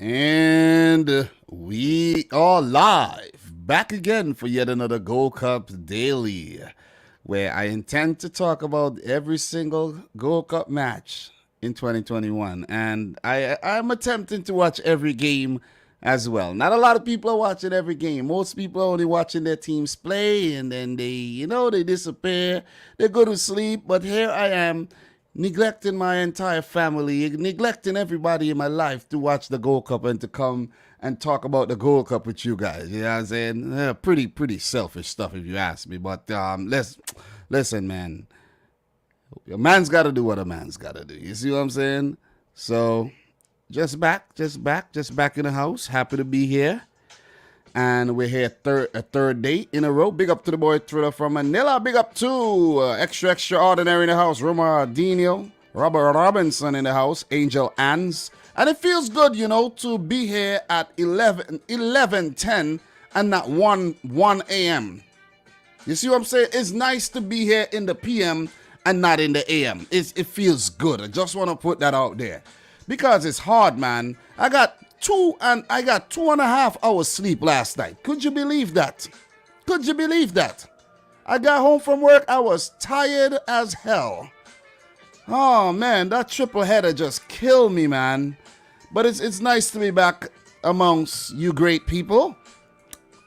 And we are live, back again for yet another Gold Cup Daily, where I intend to talk about every single Gold Cup match in 2021. And I'm attempting to watch every game as well. Not a lot of people are watching every game. Most people are only watching their teams play, and then they disappear. They go to sleep. But here I am, neglecting my entire family, neglecting everybody in my life to watch the Gold Cup and to come and talk about the Gold Cup with you guys. You know what I'm saying? Pretty selfish stuff if you ask me. But listen, man. A man's got to do what a man's got to do. You see what I'm saying? So just back in the house. Happy to be here. And we're here a third day in a row. Big up to the boy Thriller from Manila. Big up to Extraordinary in the house. Romaradinho. Robert Robinson in the house. Angel Ans. And it feels good, to be here at 11:10 and not 1 a.m. You see what I'm saying? It's nice to be here in the PM and not in the AM. It feels good. I just want to put that out there. Because it's hard, man. I got 2.5 hours sleep last night. Could you believe that? I got home from work. I was tired as hell. Oh man, that triple header just killed me, man. But it's nice to be back amongst you great people.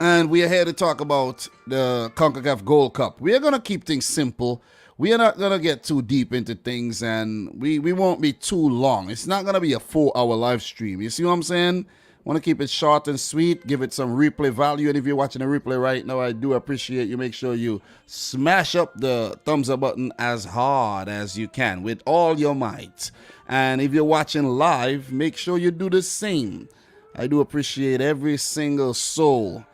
And we are here to talk about the CONCACAF Gold Cup. We are going to keep things simple. We are not going to get too deep into things, and we won't be too long. It's not going to be a 4-hour live stream. You see what I'm saying? Want to keep it short and sweet, give it some replay value. And if you're watching a replay right now, I do appreciate you. Make sure you smash up the thumbs up button as hard as you can with all your might. And if you're watching live, make sure you do the same. I do appreciate every single soul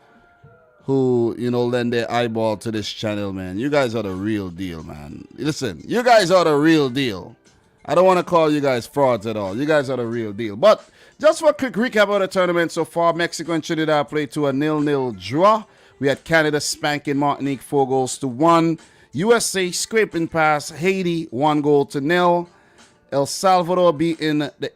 who, lend their eyeball to this channel, man. You guys are the real deal, man. Listen, you guys are the real deal. I don't want to call you guys frauds at all. You guys are the real deal. But just for a quick recap of the tournament so far, Mexico and Trinidad played to a 0-0 draw. We had Canada spanking Martinique 4-1. USA scraping past Haiti 1-0. El Salvador beating the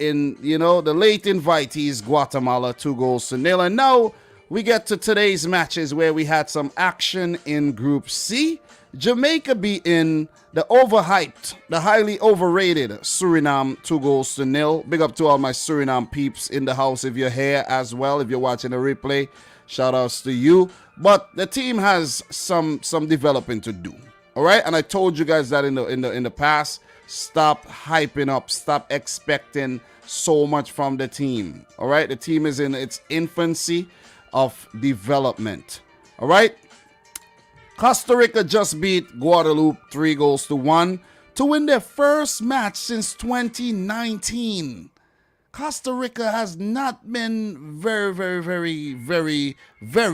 late invitees Guatemala 2-0. And now we get to today's matches where we had some action in Group C. Jamaica beating the overhyped, the highly overrated Suriname 2-0. Big up to all my Suriname peeps in the house if you're here as well. If you're watching the replay, shout outs to you. But the team has some developing to do. All right, and I told you guys that in the past. Stop hyping up. Stop expecting so much from the team. All right, the team is in its infancy of development. All right. Costa Rica just beat Guadeloupe 3-1 to win their first match since 2019. Costa Rica has not been very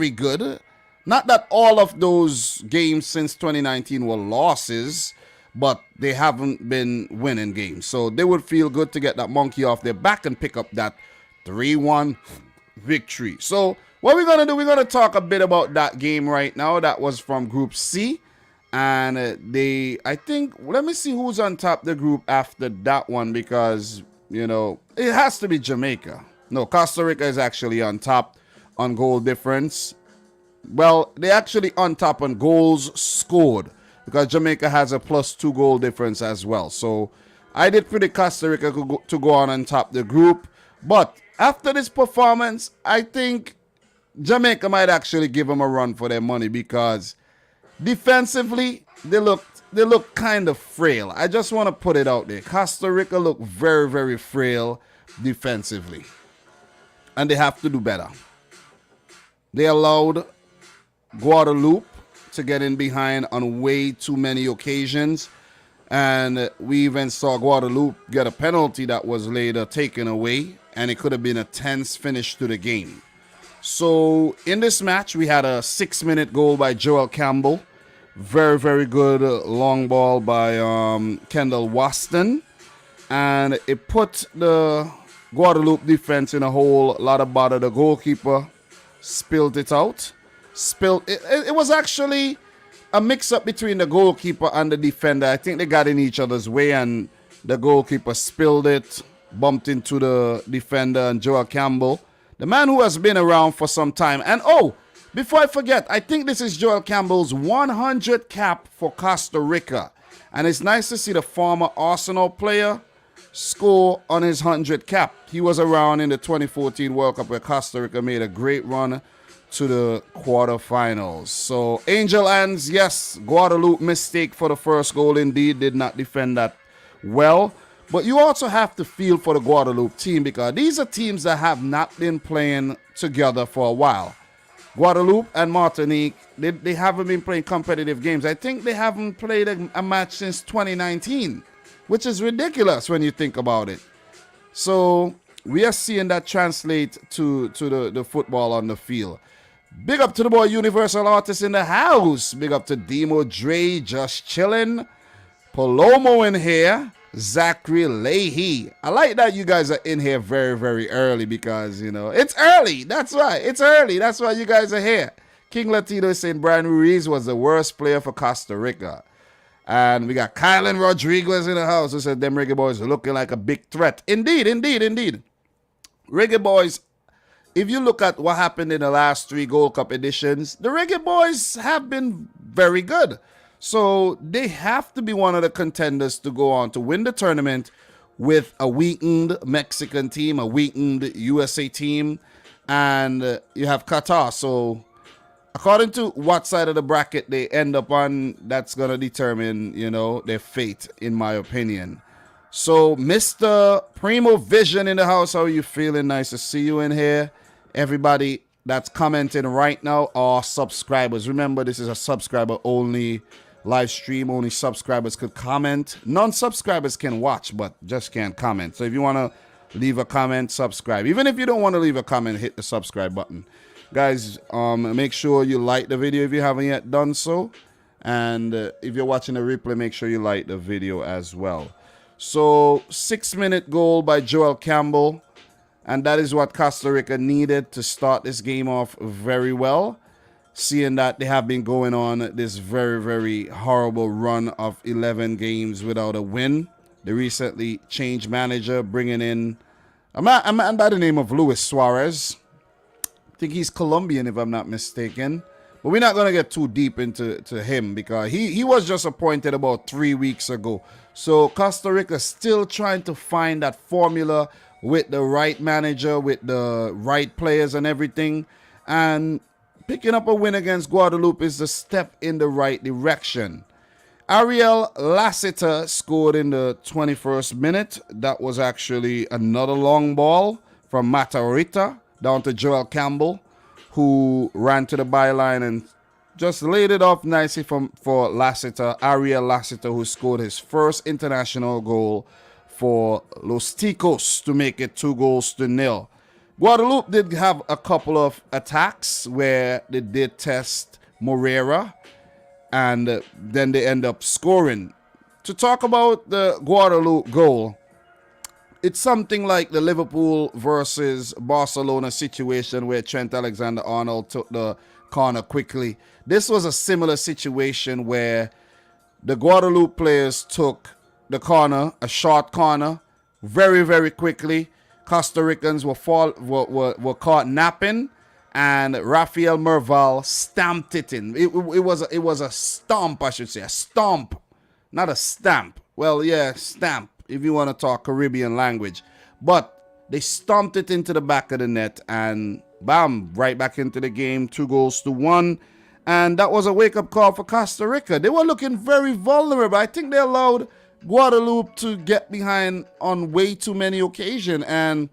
good. Not that all of those games since 2019 were losses, but they haven't been winning games. So they would feel good to get that monkey off their back and pick up that 3-1 victory. So what we're going to do, we're going to talk a bit about that game right now. That was from Group C. And I think, let me see who's on top of the group after that one, because, it has to be Jamaica. No, Costa Rica is actually on top on goal difference. Well, they're actually on top on goals scored, because Jamaica has a +2 goal difference as well. So I did predict Costa Rica to go on top of the group. But after this performance, I think Jamaica might actually give them a run for their money, because defensively they look kind of frail. I just want to put it out there. Costa Rica look very frail defensively, and they have to do better. They allowed Guadeloupe to get in behind on way too many occasions, and we even saw Guadeloupe get a penalty that was later taken away, and it could have been a tense finish to the game. So in this match, we had a 6-minute goal by Joel Campbell. Very good long ball by Kendall Waston. And it put the Guadeloupe defense in a whole lot of bother. The goalkeeper spilled it out. It was actually a mix-up between the goalkeeper and the defender. I think they got in each other's way, and the goalkeeper spilled it bumped into the defender and Joel Campbell, the man who has been around for some time. And before I forget, I think this is Joel Campbell's 100th cap for Costa Rica. And it's nice to see the former Arsenal player score on his 100th cap. He was around in the 2014 World Cup where Costa Rica made a great run to the quarterfinals. So Angel Hands, yes, Guadeloupe mistake for the first goal indeed, did not defend that well. But you also have to feel for the Guadeloupe team because these are teams that have not been playing together for a while. Guadeloupe and Martinique, they haven't been playing competitive games. I think they haven't played a match since 2019, which is ridiculous when you think about it. So we are seeing that translate to the football on the field. Big up to the boy Universal Artist in the house. Big up to Demo Dre, just chilling. Palomo in here. Zachary Leahy. I like that you guys are in here very, very early because, it's early. That's why. It's early. That's why you guys are here. King Latino is saying Brian Ruiz was the worst player for Costa Rica. And we got Kylan Rodriguez in the house who said them Reggae Boyz are looking like a big threat. Indeed. Reggae Boyz, if you look at what happened in the last 3 Gold Cup editions, the Reggae Boyz have been very good. So they have to be one of the contenders to go on to win the tournament with a weakened Mexican team, a weakened USA team, and you have Qatar. So according to what side of the bracket they end up on, that's going to determine, their fate, in my opinion. So Mr. Primo Vision in the house, how are you feeling? Nice to see you in here. Everybody that's commenting right now are subscribers. Remember, this is a subscriber-only live stream. Only subscribers could comment. Non-subscribers can watch, but just can't comment. So if you want to leave a comment, subscribe. Even if you don't want to leave a comment, hit the subscribe button. Guys, make sure you like the video if you haven't yet done so. And if you're watching the replay, make sure you like the video as well. So 6-minute goal by Joel Campbell. And that is what Costa Rica needed to start this game off very well. Seeing that they have been going on this very, very horrible run of 11 games without a win. They recently changed manager, bringing in a man by the name of Luis Suarez. I think he's Colombian, if I'm not mistaken. But we're not going to get too deep into him because he was just appointed about 3 weeks ago. So Costa Rica still trying to find that formula with the right manager, with the right players and everything. And picking up a win against Guadeloupe is a step in the right direction. Arielle Lassiter scored in the 21st minute. That was actually another long ball from Matarita down to Joel Campbell, who ran to the byline and just laid it off nicely for Lassiter, Arielle Lassiter, who scored his first international goal for Los Ticos to make it 2-0. Guadeloupe did have a couple of attacks where they did test Moreira, and then they end up scoring. To talk about the Guadeloupe goal, it's something like the Liverpool versus Barcelona situation where Trent Alexander-Arnold took the corner quickly. This was a similar situation where the Guadeloupe players took the corner, a short corner, very, very quickly. Costa Ricans were caught napping, and Rafael Merval stamped it in. It was a stomp, I should say, a stomp, not a stamp. Well, yeah, stamp if you want to talk Caribbean language. But they stomped it into the back of the net, and bam, right back into the game, 2-1. And that was a wake-up call for Costa Rica. They were looking very vulnerable. I think they allowed Guadeloupe to get behind on way too many occasions, and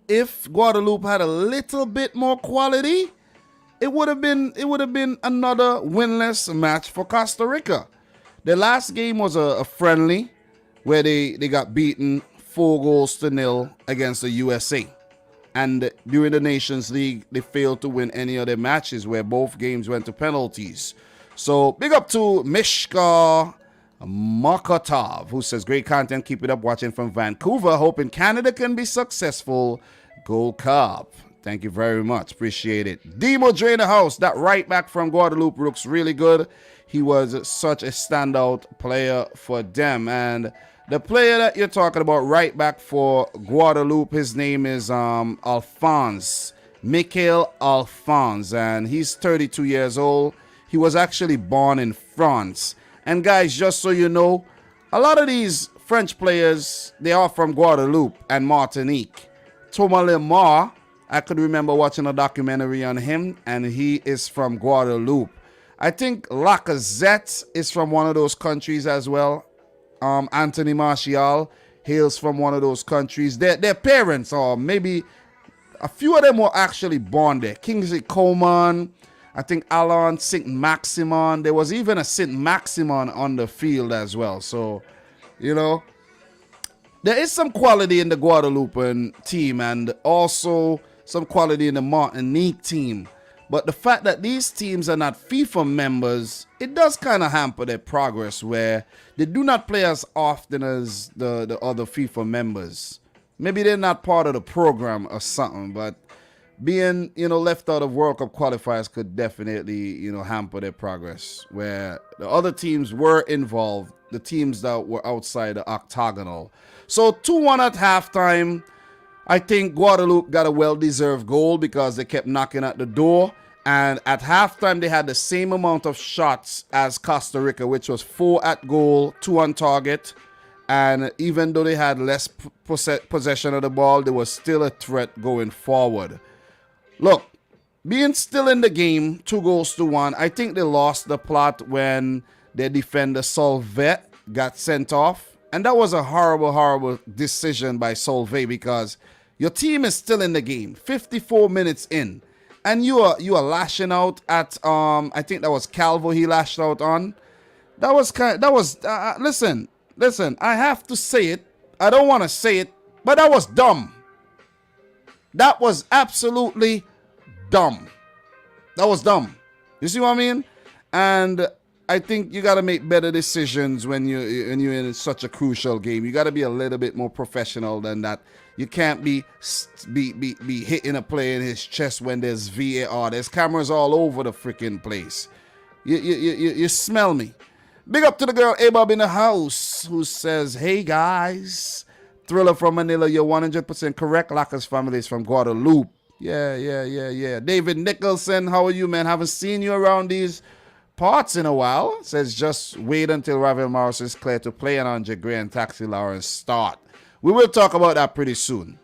if Guadeloupe had a little bit more quality, it would have been another winless match for Costa Rica. The last game was a friendly where they got beaten 4-0 against the USA, and during the Nations League they failed to win any of their matches where both games went to penalties. So big up to Mishka Makatov, who says, great content, keep it up, watching from Vancouver, hoping Canada can be successful. Gold Cup. Thank you very much, appreciate it. Demo Dre in the house, that right back from Guadeloupe looks really good. He was such a standout player for them. And The player that you're talking about right back for Guadeloupe, his name is Alphonse, Michael Alphonse, and he's 32 years old. He was actually born in France. And guys, just so you know, a lot of these French players, they are from Guadeloupe and Martinique. Thomas Lemar, I could remember watching a documentary on him, and he is from Guadeloupe. I think Lacazette is from one of those countries as well. Anthony Martial hails from one of those countries. Their parents, or maybe a few of them, were actually born there. Kingsley Coman, I think Alain Saint-Maximin. There was even a Saint-Maximin on the field as well. So, you know, there is some quality in the Guadeloupean team and also some quality in the Martinique team. But the fact that these teams are not FIFA members, it does kind of hamper their progress, where they do not play as often as the other FIFA members. Maybe they're not part of the program or something, but being, left out of World Cup qualifiers could definitely, hamper their progress, where the other teams were involved, the teams that were outside the octagonal. So 2-1 at halftime. I think Guadeloupe got a well-deserved goal because they kept knocking at the door. And at halftime, they had the same amount of shots as Costa Rica, which was 4 at goal, 2 on target. And even though they had less possession of the ball, there was still a threat going forward. Look, being still in the game, 2-1, I think they lost the plot when their defender Solvet got sent off. And that was a horrible, horrible decision by Solvet, because your team is still in the game, 54 minutes in, and you are lashing out at I think that was Calvo he lashed out on. Listen, I have to say it. I don't want to say it, but that was dumb. That was absolutely dumb. That was dumb. You see what I mean? And I think you got to make better decisions when you're in such a crucial game. You got to be a little bit more professional than that. You can't be hitting a player in his chest when there's VAR. There's cameras all over the freaking place. You smell me. Big up to the girl A-Bob in the house who says, hey guys, Thriller from Manila, you're 100% correct. Lacker's family is from Guadeloupe. Yeah. David Nicholson, how are you, man? Haven't seen you around these parts in a while. Says just wait until Ravel Morris is clear to play and Andre Gray and Taxi Lawrence start. We will talk about that pretty soon.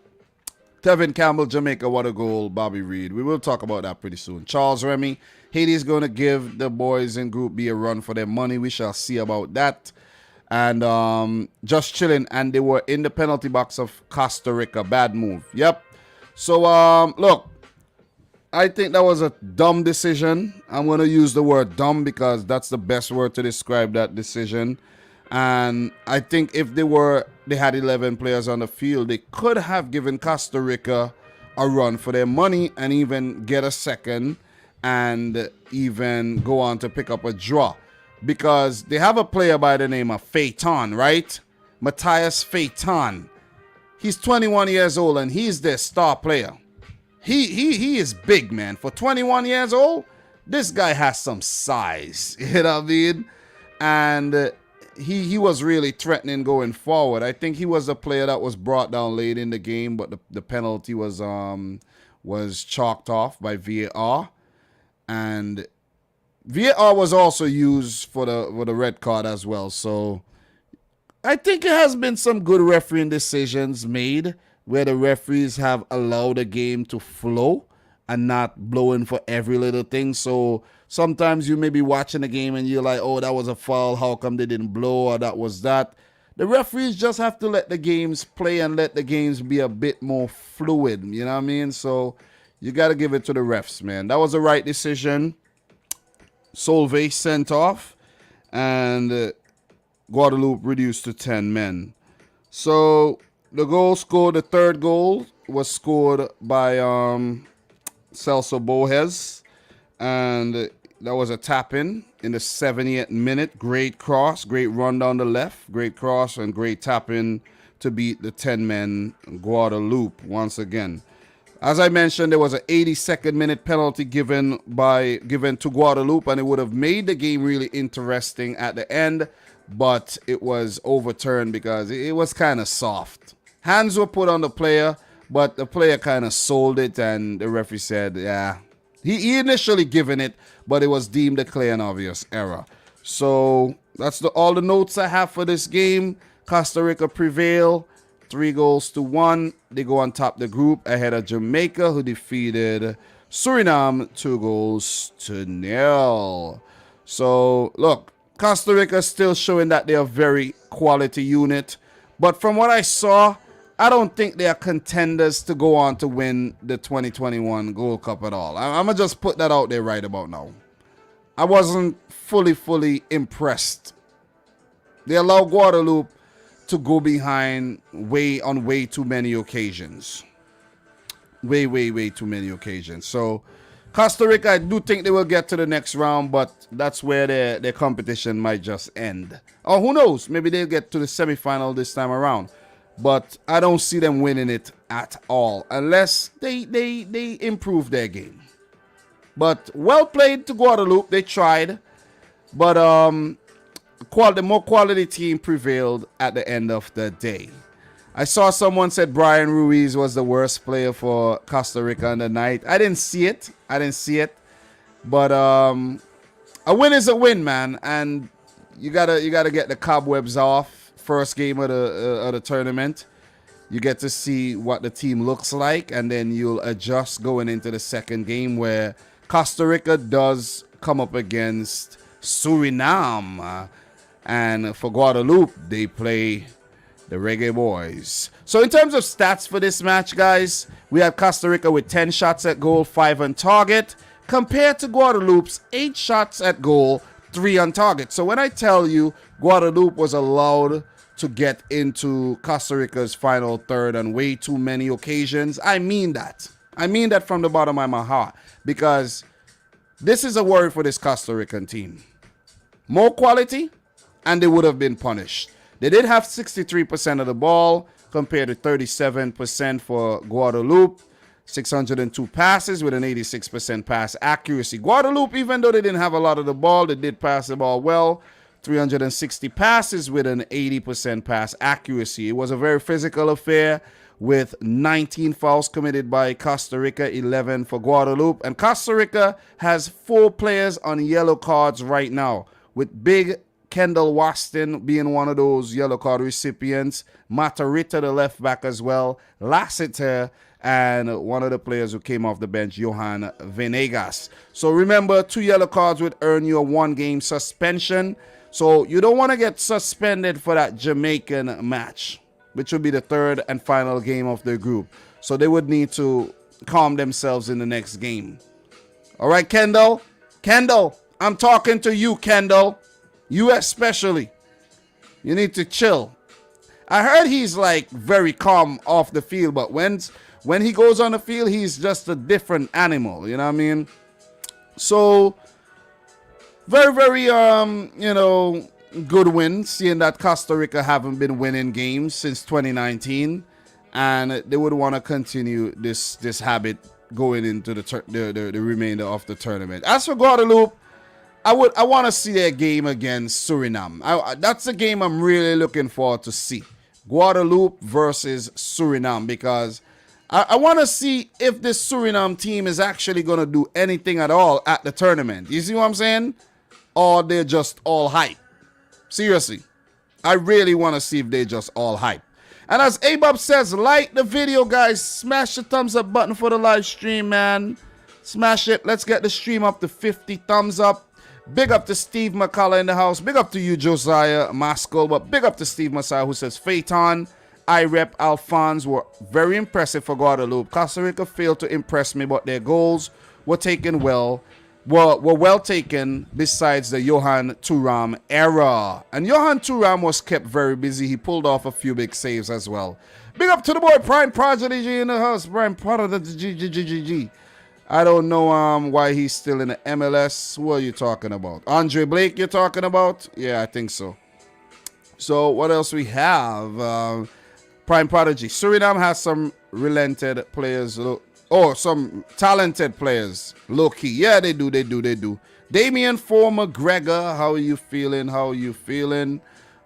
Tevin Campbell, Jamaica, what a goal. Bobby Reed. We will talk about that pretty soon. Charles Remy, Haiti is going to give the boys in Group B a run for their money. We shall see about that. And just chilling. And they were in the penalty box of Costa Rica. Bad move. Yep. So, look. I think that was a dumb decision. I'm going to use the word dumb because that's the best word to describe that decision. And I think if they had 11 players on the field, they could have given Costa Rica a run for their money and even get a second and even go on to pick up a draw. Because they have a player by the name of Phaeton, right? Matthias Phaeton. He's 21 years old and he's their star player. He is big, man. For 21 years old, this guy has some size. You know what I mean? And he was really threatening going forward. I think he was a player that was brought down late in the game, but the penalty was chalked off by VAR. And VAR was also used for the red card as well. So I think it has been some good refereeing decisions made where the referees have allowed the game to flow and not blowing for every little thing. So sometimes you may be watching the game and you're like, oh, that was a foul. How come they didn't blow? Or that was that. The referees just have to let the games play and let the games be a bit more fluid. You know what I mean? So you got to give it to the refs, man. That was the right decision. Solvay sent off and Guadeloupe reduced to 10 men. So the third goal was scored by Celso Bojes, and that was a tap-in the 70th minute. Great cross, great run down the left, great cross, and great tap-in to beat the 10-men Guadeloupe once again. As I mentioned, there was an 82nd minute penalty given to Guadeloupe, and it would have made the game really interesting at the end. but it was overturned because it was kind of soft. Hands were put on the player, but the player kind of sold it, and the referee said, yeah. He initially given it, but it was deemed a clear and obvious error. So that's all the notes I have for this game. Costa Rica prevail 3-1. They go on top of the group ahead of Jamaica, who defeated Suriname 2-0. So, look, Costa Rica is still showing that they're a very quality unit. But from what I saw, I don't think they are contenders to go on to win the 2021 Gold Cup at all. I'm going to just put that out there right about now. I wasn't fully impressed. They allowed Guadeloupe to go behind way too many occasions. Way too many occasions. So Costa Rica, I do think they will get to the next round, but that's where their competition might just end. Or who knows? Maybe they'll get to the semifinal this time around. But I don't see them winning it at all unless they improve their game. But well played to Guadeloupe. They tried. But the more quality team prevailed at the end of the day. I saw someone said Brian Ruiz was the worst player for Costa Rica on the night. I didn't see it. But a win is a win, man. And you gotta get the cobwebs off. First game of the tournament. You get to see what the team looks like, and then you'll adjust going into the second game where Costa Rica does come up against Suriname. And for Guadeloupe, they play the Reggae Boyz. So in terms of stats for this match, guys, we have Costa Rica with 10 shots at goal, 5 on target, compared to Guadeloupe's 8 shots at goal, 3 on target. So when I tell you Guadeloupe was allowed to get into Costa Rica's final third on way too many occasions, I mean that. I mean that from the bottom of my heart, because this is a worry for this Costa Rican team. More quality, and they would have been punished. They did have 63% of the ball compared to 37% for Guadeloupe. 602 passes with an 86% pass accuracy. Guadeloupe, even though they didn't have a lot of the ball, they did pass the ball well. 360 passes with an 80% pass accuracy. It was a very physical affair with 19 fouls committed by Costa Rica, 11 for Guadeloupe. And Costa Rica has 4 players on yellow cards right now, with big Kendall Waston being one of those yellow card recipients, Matarita, the left back as well, Lassiter, and one of the players who came off the bench, Johan Venegas. So remember, 2 yellow cards would earn you a 1-game suspension. So you don't want to get suspended for that Jamaican match, which will be the 3rd and final game of the group. So they would need to calm themselves in the next game. All right, Kendall? Kendall, I'm talking to you, Kendall. You especially. You need to chill. I heard he's like very calm off the field, but when he goes on the field, he's just a different animal. You know what I mean? So very, good win, seeing that Costa Rica haven't been winning games since 2019, and they would want to continue this habit going into the remainder of the tournament. As for Guadeloupe, I want to see their game against Suriname. That's a game I'm really looking forward to see. Guadeloupe versus Suriname, because I want to see if this Suriname team is actually going to do anything at all at the tournament. You see what I'm saying? Or they're just all hype. Seriously. I really want to see if they're just all hype. And as Abob says, like the video, guys. Smash the thumbs up button for the live stream, man. Smash it. Let's get the stream up to 50 thumbs up. Big up to Steve McCullough in the house. Big up to you, Josiah Maskell. But big up to Steve Messiah, who says, Phaeton, IREP, Alphonse were very impressive for Guadeloupe. Costa Rica failed to impress me, but their goals were taken well. Were well taken besides the Johan Thuram era. And Johan Thuram was kept very busy. He pulled off a few big saves as well. Big up to the boy Prime Prodigy in the house. Prime Prodigy. I don't know why he's still in the MLS. What are you talking about? Andre Blake you're talking about? Yeah, I think so. So what else we have? Prime Prodigy. Suriname has some relented players. Some talented players. Low key. Yeah, they do. Damian for McGregor. How are you feeling?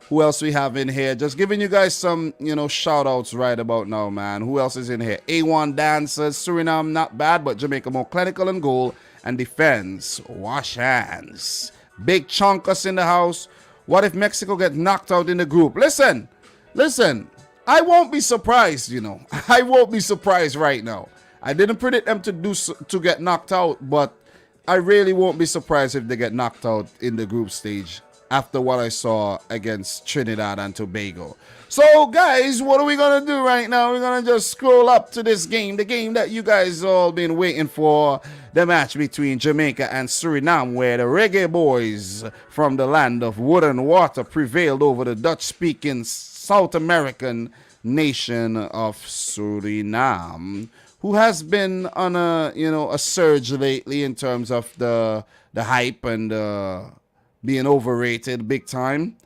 Who else we have in here? Just giving you guys some, shout outs right about now, man. Who else is in here? A1 Dancers, Suriname, not bad, but Jamaica more clinical in goal and defense. Wash hands. Big Chunkus in the house. What if Mexico get knocked out in the group? Listen. I won't be surprised, I won't be surprised right now. I didn't predict them to get knocked out, but I really won't be surprised if they get knocked out in the group stage after what I saw against Trinidad and Tobago. So, guys, what are we going to do right now? We're going to just scroll up to this game, the game that you guys all been waiting for, the match between Jamaica and Suriname, where the Reggae Boyz from the land of wood and water prevailed over the Dutch-speaking South American nation of Suriname, who has been on a surge lately in terms of the hype and being overrated big time.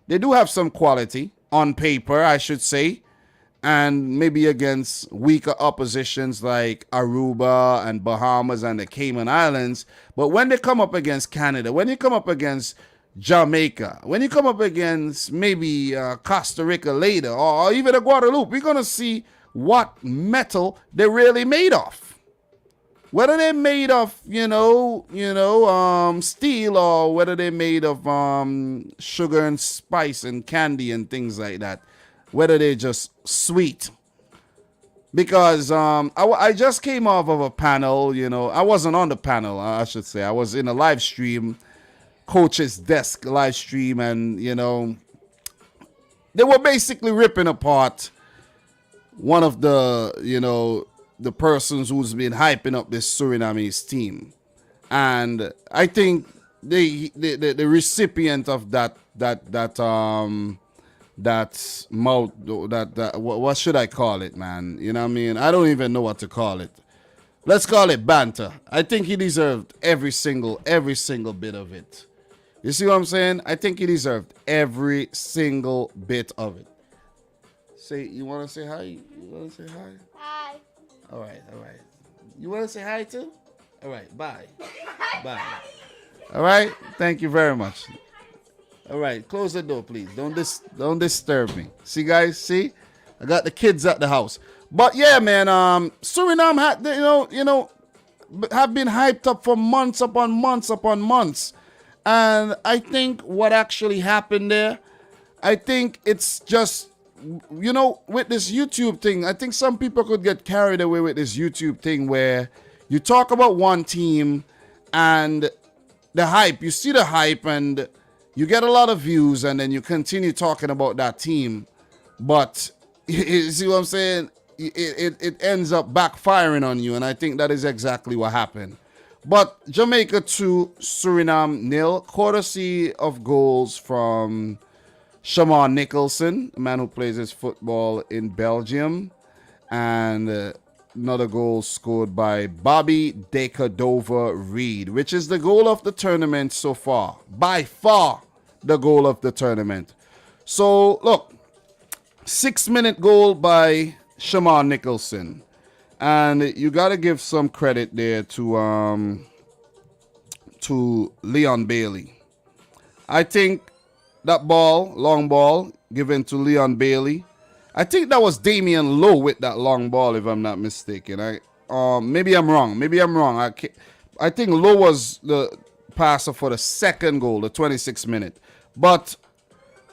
They do have some quality on paper, I should say, and maybe against weaker oppositions like Aruba and Bahamas and the Cayman Islands. But when they come up against Canada, when you come up against Jamaica, when you come up against maybe Costa Rica later, or even a Guadeloupe, we're going to see what metal they're really made of. Whether they're made of, steel, or whether they're made of sugar and spice and candy and things like that. Whether they're just sweet. Because I just came off of a panel, I wasn't on the panel, I should say. I was in a live stream, Coach's Desk live stream, and, they were basically ripping apart one of the, the persons who's been hyping up this Surinamese team. And I think the recipient of that what should I call it, man? You know what I mean? I don't even know what to call it. Let's call it banter. I think he deserved every single bit of it. You see what I'm saying? I think he deserved every single bit of it. You want to say hi? You want to say hi? Hi. All right. You want to say hi too? All right, bye. Bye. All right, thank you very much. All right, close the door, please. Don't disturb me. See, guys, see? I got the kids at the house. But yeah, man, Suriname had, have been hyped up for months upon months. And I think what actually happened there, I think it's just, with this YouTube thing, I think some people could get carried away with this YouTube thing where you talk about one team and the hype, you see the hype and you get a lot of views and then you continue talking about that team. But you see what I'm saying? It ends up backfiring on you, and I think that is exactly what happened. But Jamaica 2, Suriname 0, courtesy of goals from Shaman Nicholson, a man who plays his football in Belgium, and another goal scored by Bobby Decordova-Reid, which is the goal of the tournament so far. By far, the goal of the tournament. So, look, 6-minute goal by Shaman Nicholson. And you got to give some credit there to Leon Bailey. I think that ball, long ball, given to Leon Bailey. I think that was Damian Lowe with that long ball, if I'm not mistaken. Maybe I'm wrong. I think Lowe was the passer for the second goal, the 26th minute. But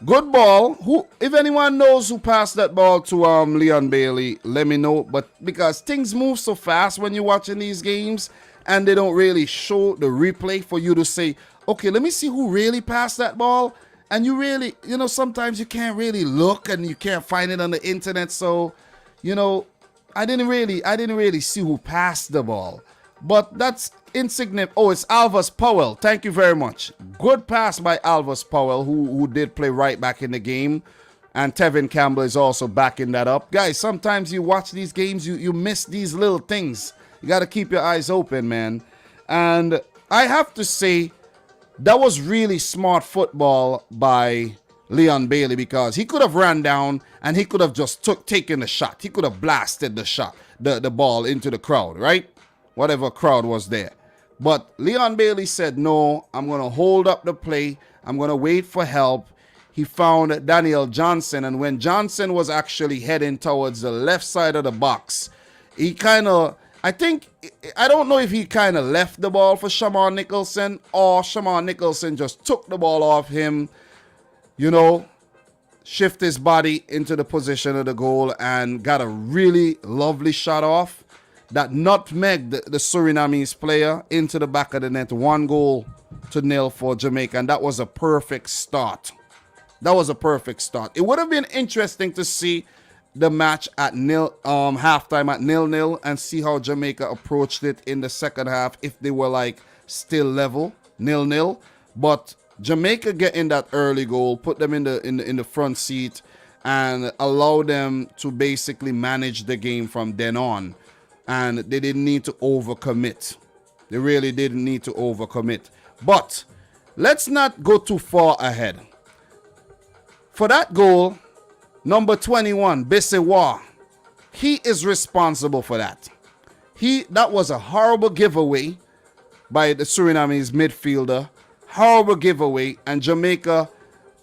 good ball. If anyone knows who passed that ball to Leon Bailey, let me know. But because things move so fast when you're watching these games, and they don't really show the replay for you to say, okay, let me see who really passed that ball. And you really, sometimes you can't really look and you can't find it on the internet. So, I didn't really see who passed the ball. But that's insignificant. Oh, it's Alvis Powell. Thank you very much. Good pass by Alvis Powell, who did play right back in the game. And Tevin Campbell is also backing that up. Guys, sometimes you watch these games, you miss these little things. You got to keep your eyes open, man. And I have to say, that was really smart football by Leon Bailey, because he could have ran down and he could have just taken the shot. He could have blasted the shot, the ball into the crowd, right? Whatever crowd was there. But Leon Bailey said, no, I'm going to hold up the play. I'm going to wait for help. he found Daniel Johnson. And when Johnson was actually heading towards the left side of the box, he kind of, I don't know if he kind of left the ball for Shamar Nicholson, or Shamar Nicholson just took the ball off him, shift his body into the position of the goal and got a really lovely shot off that nutmegged the Surinamese player into the back of the net. 1-0 for Jamaica, and that was a perfect start. It would have been interesting to see the match at halftime at 0-0 and see how Jamaica approached it in the second half if they were like still level 0-0. But Jamaica getting that early goal put them in the front seat and allowed them to basically manage the game from then on. And they didn't need to overcommit. They really didn't need to overcommit. But let's not go too far ahead. For that goal, number 21, Bisewa, he is responsible for that. That was a horrible giveaway by the Surinamese midfielder. Horrible giveaway, and Jamaica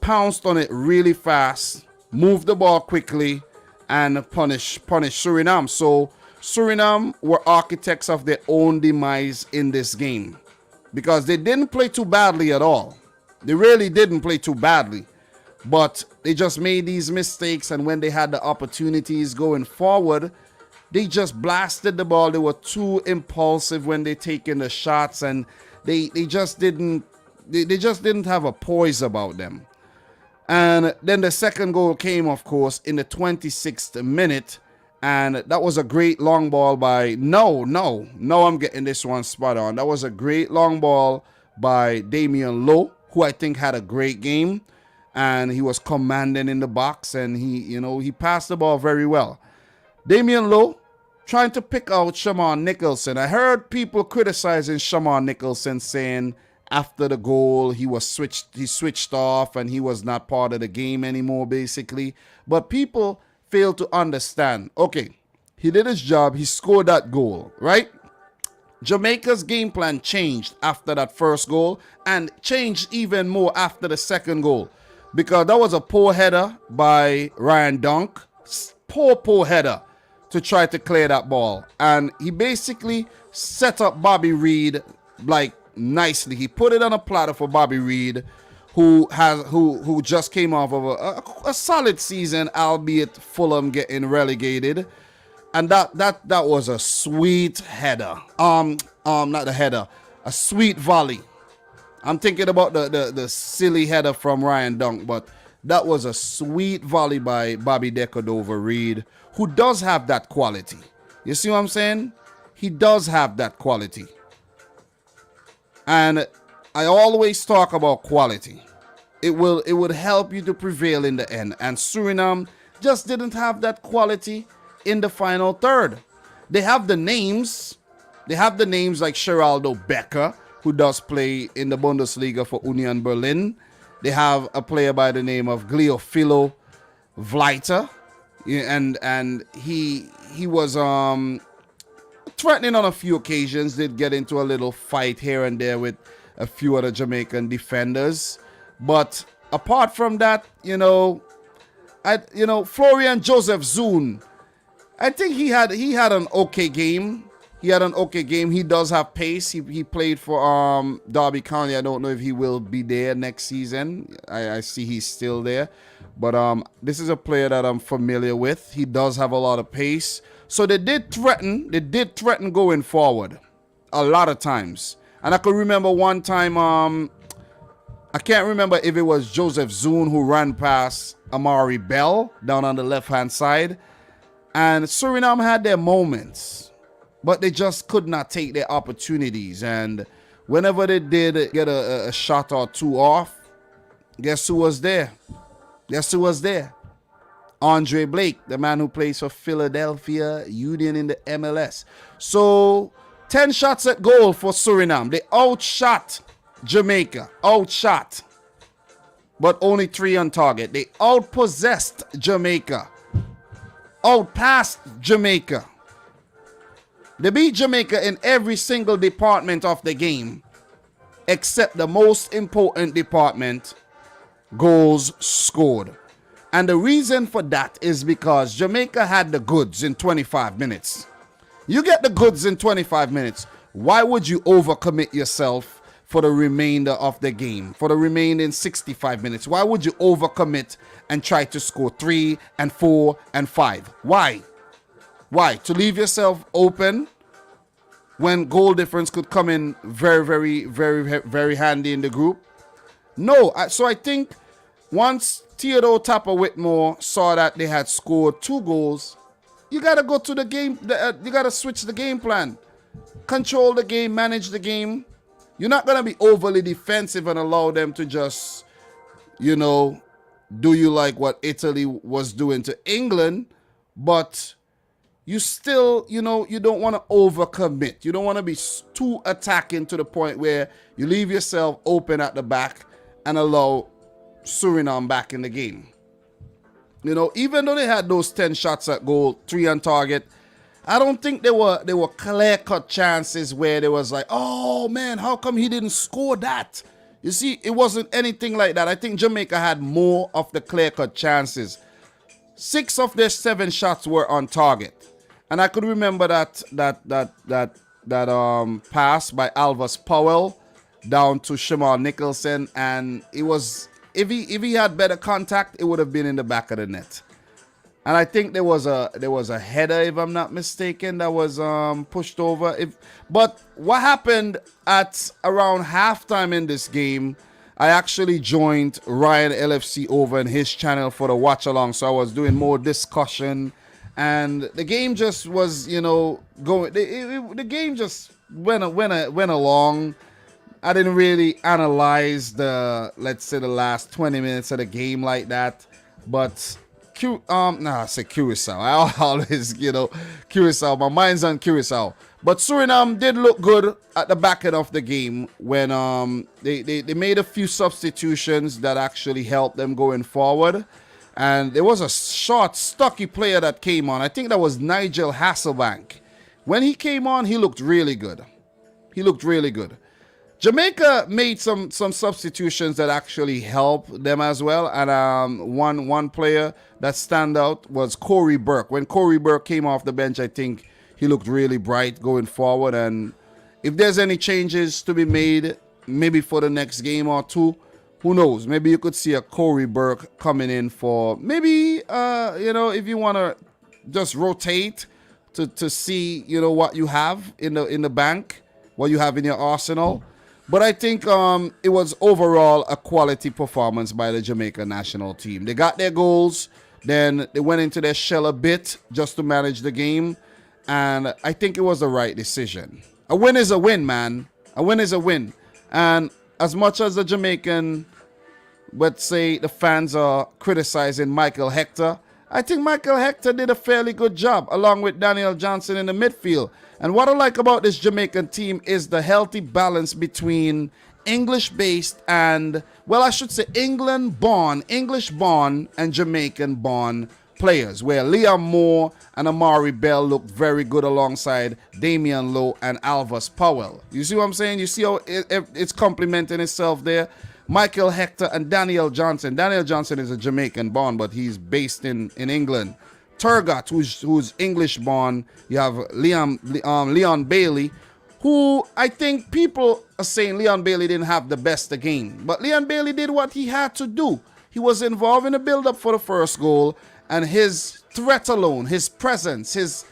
pounced on it really fast, moved the ball quickly, and punished Suriname. So Suriname were architects of their own demise in this game because they didn't play too badly at all. They really didn't play too badly, but they just made these mistakes, and when they had the opportunities going forward, they just blasted the ball. They were too impulsive when they taking the shots, and they just didn't have a poise about them. And then the second goal came, of course, in the 26th minute. And that was a great long ball by... No, I'm getting this one spot on. That was a great long ball by Damian Lowe, who I think had a great game. And he was commanding in the box, and he passed the ball very well. Damian Lowe trying to pick out Shamar Nicholson. I heard people criticizing Shamar Nicholson, saying after the goal he switched off and he was not part of the game anymore, basically. But people fail to understand. Okay, he did his job. He scored that goal, right? Jamaica's game plan changed after that first goal and changed even more after the second goal, because that was a poor header by Ryan Dunk. Poor header to try to clear that ball. And he basically set up Bobby Reid like nicely. He put it on a platter for Bobby Reid, who just came off of a solid season, albeit Fulham getting relegated. And that was a sweet header. Not a header, a sweet volley. I'm thinking about the silly header from Ryan Dunk, but that was a sweet volley by Bobby Decordova-Reid, who does have that quality. You see what I'm saying? He does have that quality. And I always talk about quality. It would help you to prevail in the end. And Suriname just didn't have that quality in the final third. They have the names. They have the names like Geraldo Becker, who does play in the Bundesliga for Union Berlin. They have a player by the name of Gleofilo Vleiter. And he was threatening on a few occasions. Did get into a little fight here and there with a few other Jamaican defenders. But apart from that, Florian Joseph Zoon, I think he had an okay game. He does have pace. He played for Derby County. I don't know if he will be there next season. I see he's still there. But this is a player that I'm familiar with. He does have a lot of pace. So they did threaten going forward a lot of times. And I could remember one time, I can't remember if it was Joseph Zoon who ran past Amari Bell down on the left-hand side. And Suriname had their moments, but they just could not take their opportunities. And whenever they did get a shot or two off, guess who was there? Andre Blake, the man who plays for Philadelphia Union in the MLS. So 10 shots at goal for Suriname. They outshot Jamaica. But only 3 on target. They outpossessed Jamaica. Outpassed Jamaica. They beat Jamaica in every single department of the game, except the most important department, goals scored. And the reason for that is because Jamaica had the goods in 25 minutes. You get the goods in 25 minutes. Why would you overcommit yourself for the remainder of the game, for the remaining 65 minutes? Why would you overcommit and try to score 3 and 4 and 5? Why? Why? To leave yourself open when goal difference could come in very, very, very, very handy in the group? No. So I think once Theodore Tapper Whitmore saw that they had scored 2 goals, you got to go to the game. You got to switch the game plan. Control the game, manage the game. You're not going to be overly defensive and allow them to just, do you like what Italy was doing to England, but you still, you don't want to overcommit. You don't want to be too attacking to the point where you leave yourself open at the back and allow Suriname back in the game. Even though they had those 10 shots at goal, 3 on target, I don't think they were clear-cut chances where there was like, oh man, how come he didn't score that? You see, it wasn't anything like that. I think Jamaica had more of the clear-cut chances. 6 of their 7 shots were on target. And I could remember that pass by Alvis Powell down to Shamal Nicholson, and it was, if he had better contact, it would have been in the back of the net. And I think there was a header, if I'm not mistaken, that was pushed over. But what happened at around halftime in this game, I actually joined Ryan LFC over in his channel for the watch along, so I was doing more discussion, and the game just was, going. The game just went along. I didn't really analyze the last 20 minutes of the game like that, but I say Curacao. I always, Curacao. My mind's on Curacao. But Suriname did look good at the back end of the game when they made a few substitutions that actually helped them going forward. And there was a short, stocky player that came on. I think that was Nigel Hasselbank. When he came on, he looked really good. Jamaica made some substitutions that actually helped them as well. And one player that stand out was Corey Burke. When Corey Burke came off the bench, I think he looked really bright going forward. And if there's any changes to be made, maybe for the next game or two, who knows? Maybe you could see a Corey Burke coming in for maybe, if you want to just rotate to see, what you have in the bank, what you have in your arsenal. But I think it was overall a quality performance by the Jamaica national team. They got their goals, then they went into their shell a bit just to manage the game, and I think it was the right decision. A win is a win, man. A win is a win. And as much as the Jamaican, let's say the fans are criticizing Michael Hector, I think Michael Hector did a fairly good job along with Daniel Johnson in the midfield. And what I like about this Jamaican team is the healthy balance between English-based and, well, I should say English-born and Jamaican-born players, where Liam Moore and Amari Bell looked very good alongside Damian Lowe and Alvis Powell. You see what I'm saying? You see how it's complementing itself there? Michael Hector and Daniel Johnson. Daniel Johnson is a Jamaican-born, but he's based in England. Turgot, who's English-born. You have Leon Bailey, who I think people are saying Leon Bailey didn't have the best of game. But Leon Bailey did what he had to do. He was involved in the build-up for the first goal, and his threat alone, his presence, he's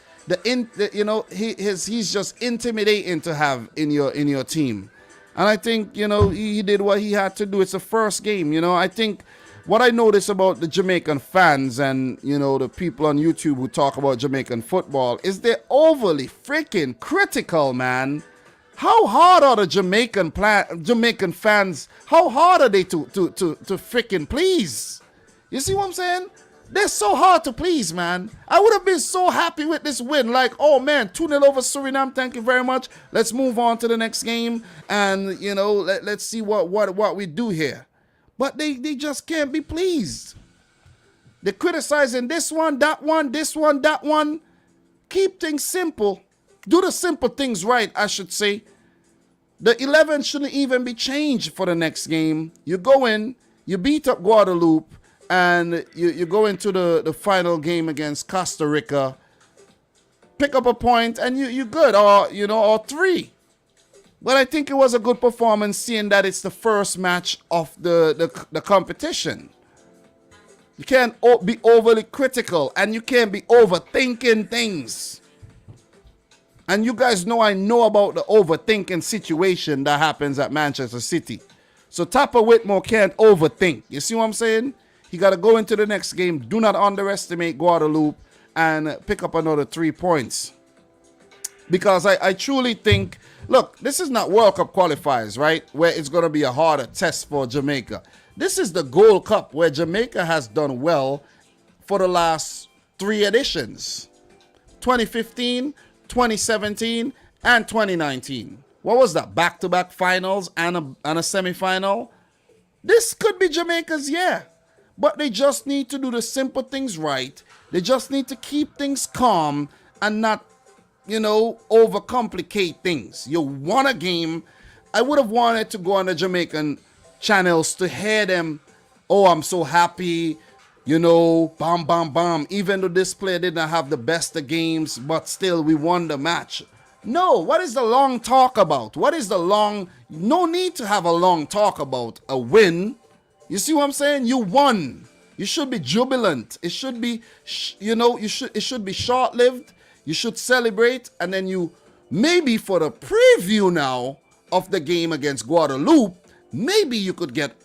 just intimidating to have in your team. And I think, he did what he had to do. It's the first game, I think what I notice about the Jamaican fans and, the people on YouTube who talk about Jamaican football is they're overly freaking critical, man. How hard are the Jamaican fans? How hard are they to freaking please? You see what I'm saying? They're so hard to please, man. I would have been so happy with this win. Like, oh, man, 2-0 over Suriname. Thank you very much. Let's move on to the next game. And, let's see what we do here. But they just can't be pleased. They're criticizing this one, that one, this one, that one. Keep things simple. Do the simple things right, I should say. The 11 shouldn't even be changed for the next game. You go in, You beat up Guadeloupe, and you go into the final game against Costa Rica, pick up a point, and you good, or 3. But I think it was a good performance, seeing that it's the first match of the competition. You can't be overly critical, and you can't be overthinking things. And you guys know I know about the overthinking situation that happens at Manchester City. So Tapper Whitmore can't overthink. You see what I'm saying? He got to go into the next game. Do not underestimate Guadeloupe and pick up another 3 points. Because I truly think, look, this is not World Cup qualifiers, right? Where it's going to be a harder test for Jamaica. This is the Gold Cup, where Jamaica has done well for the last 3 editions. 2015, 2017, and 2019. What was that? Back-to-back finals and a semi-final? This could be Jamaica's year. But they just need to do the simple things right. They just need to keep things calm and not, overcomplicate things. You won a game. I would have wanted to go on the Jamaican channels to hear them, oh, I'm so happy, bam, bam, bam. Even though this player didn't have the best of games, but still we won the match. No, what is the long talk about? No need to have a long talk about a win. You see what I'm saying? You won. You should be jubilant. It should be, it should be short-lived. You should celebrate, and then you, maybe for the preview now of the game against Guadeloupe, maybe you could get,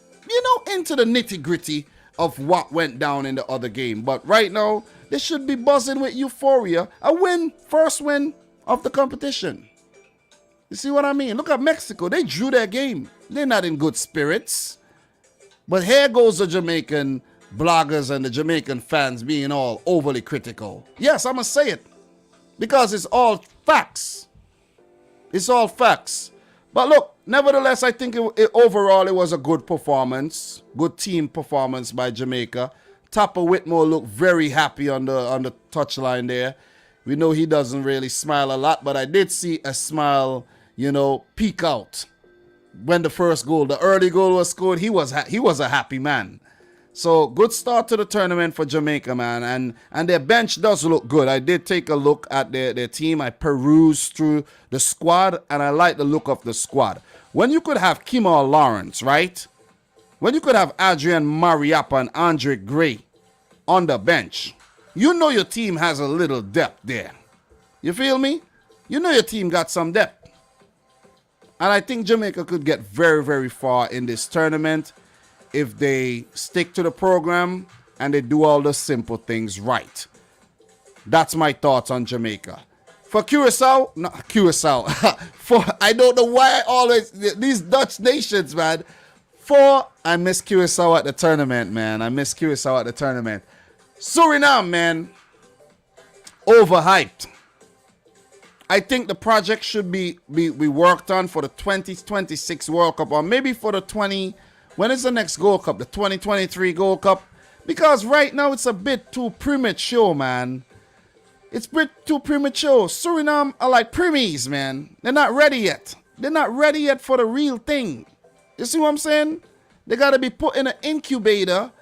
into the nitty-gritty of what went down in the other game. But right now, they should be buzzing with euphoria. A win, first win of the competition. You see what I mean? Look at Mexico. They drew their game. They're not in good spirits. But here goes the Jamaican bloggers and the Jamaican fans being all overly critical. Yes, I'm going to say it. Because it's all facts. It's all facts. But look, nevertheless, I think overall it was a good performance. Good team performance by Jamaica. Tapper Whitmore looked very happy on the touchline there. We know he doesn't really smile a lot, but I did see a smile, peek out when the early goal was scored. He was a happy man. So good start to the tournament for Jamaica, man, and their bench does look good. I did take a look at their team. I perused through the squad, and I like the look of the squad. When you could have Kemal Lawrence, right? When you could have Adrian Mariappa and Andre Gray on the bench, your team has a little depth there. You feel me? Your team got some depth. And I think Jamaica could get very, very far in this tournament if they stick to the program and they do all the simple things right. That's my thoughts on Jamaica. For Curacao, I don't know why always these Dutch nations, man. I miss Curacao at the tournament, man. Suriname, man, overhyped. I think the project should be worked on for the 2026 World Cup, or maybe for the when is the next Gold Cup? The 2023 Gold Cup? Because right now it's a bit too premature, man. It's a bit too premature. Suriname are like preemies, man. They're not ready yet. They're not ready yet for the real thing. You see what I'm saying? They got to be put in an incubator.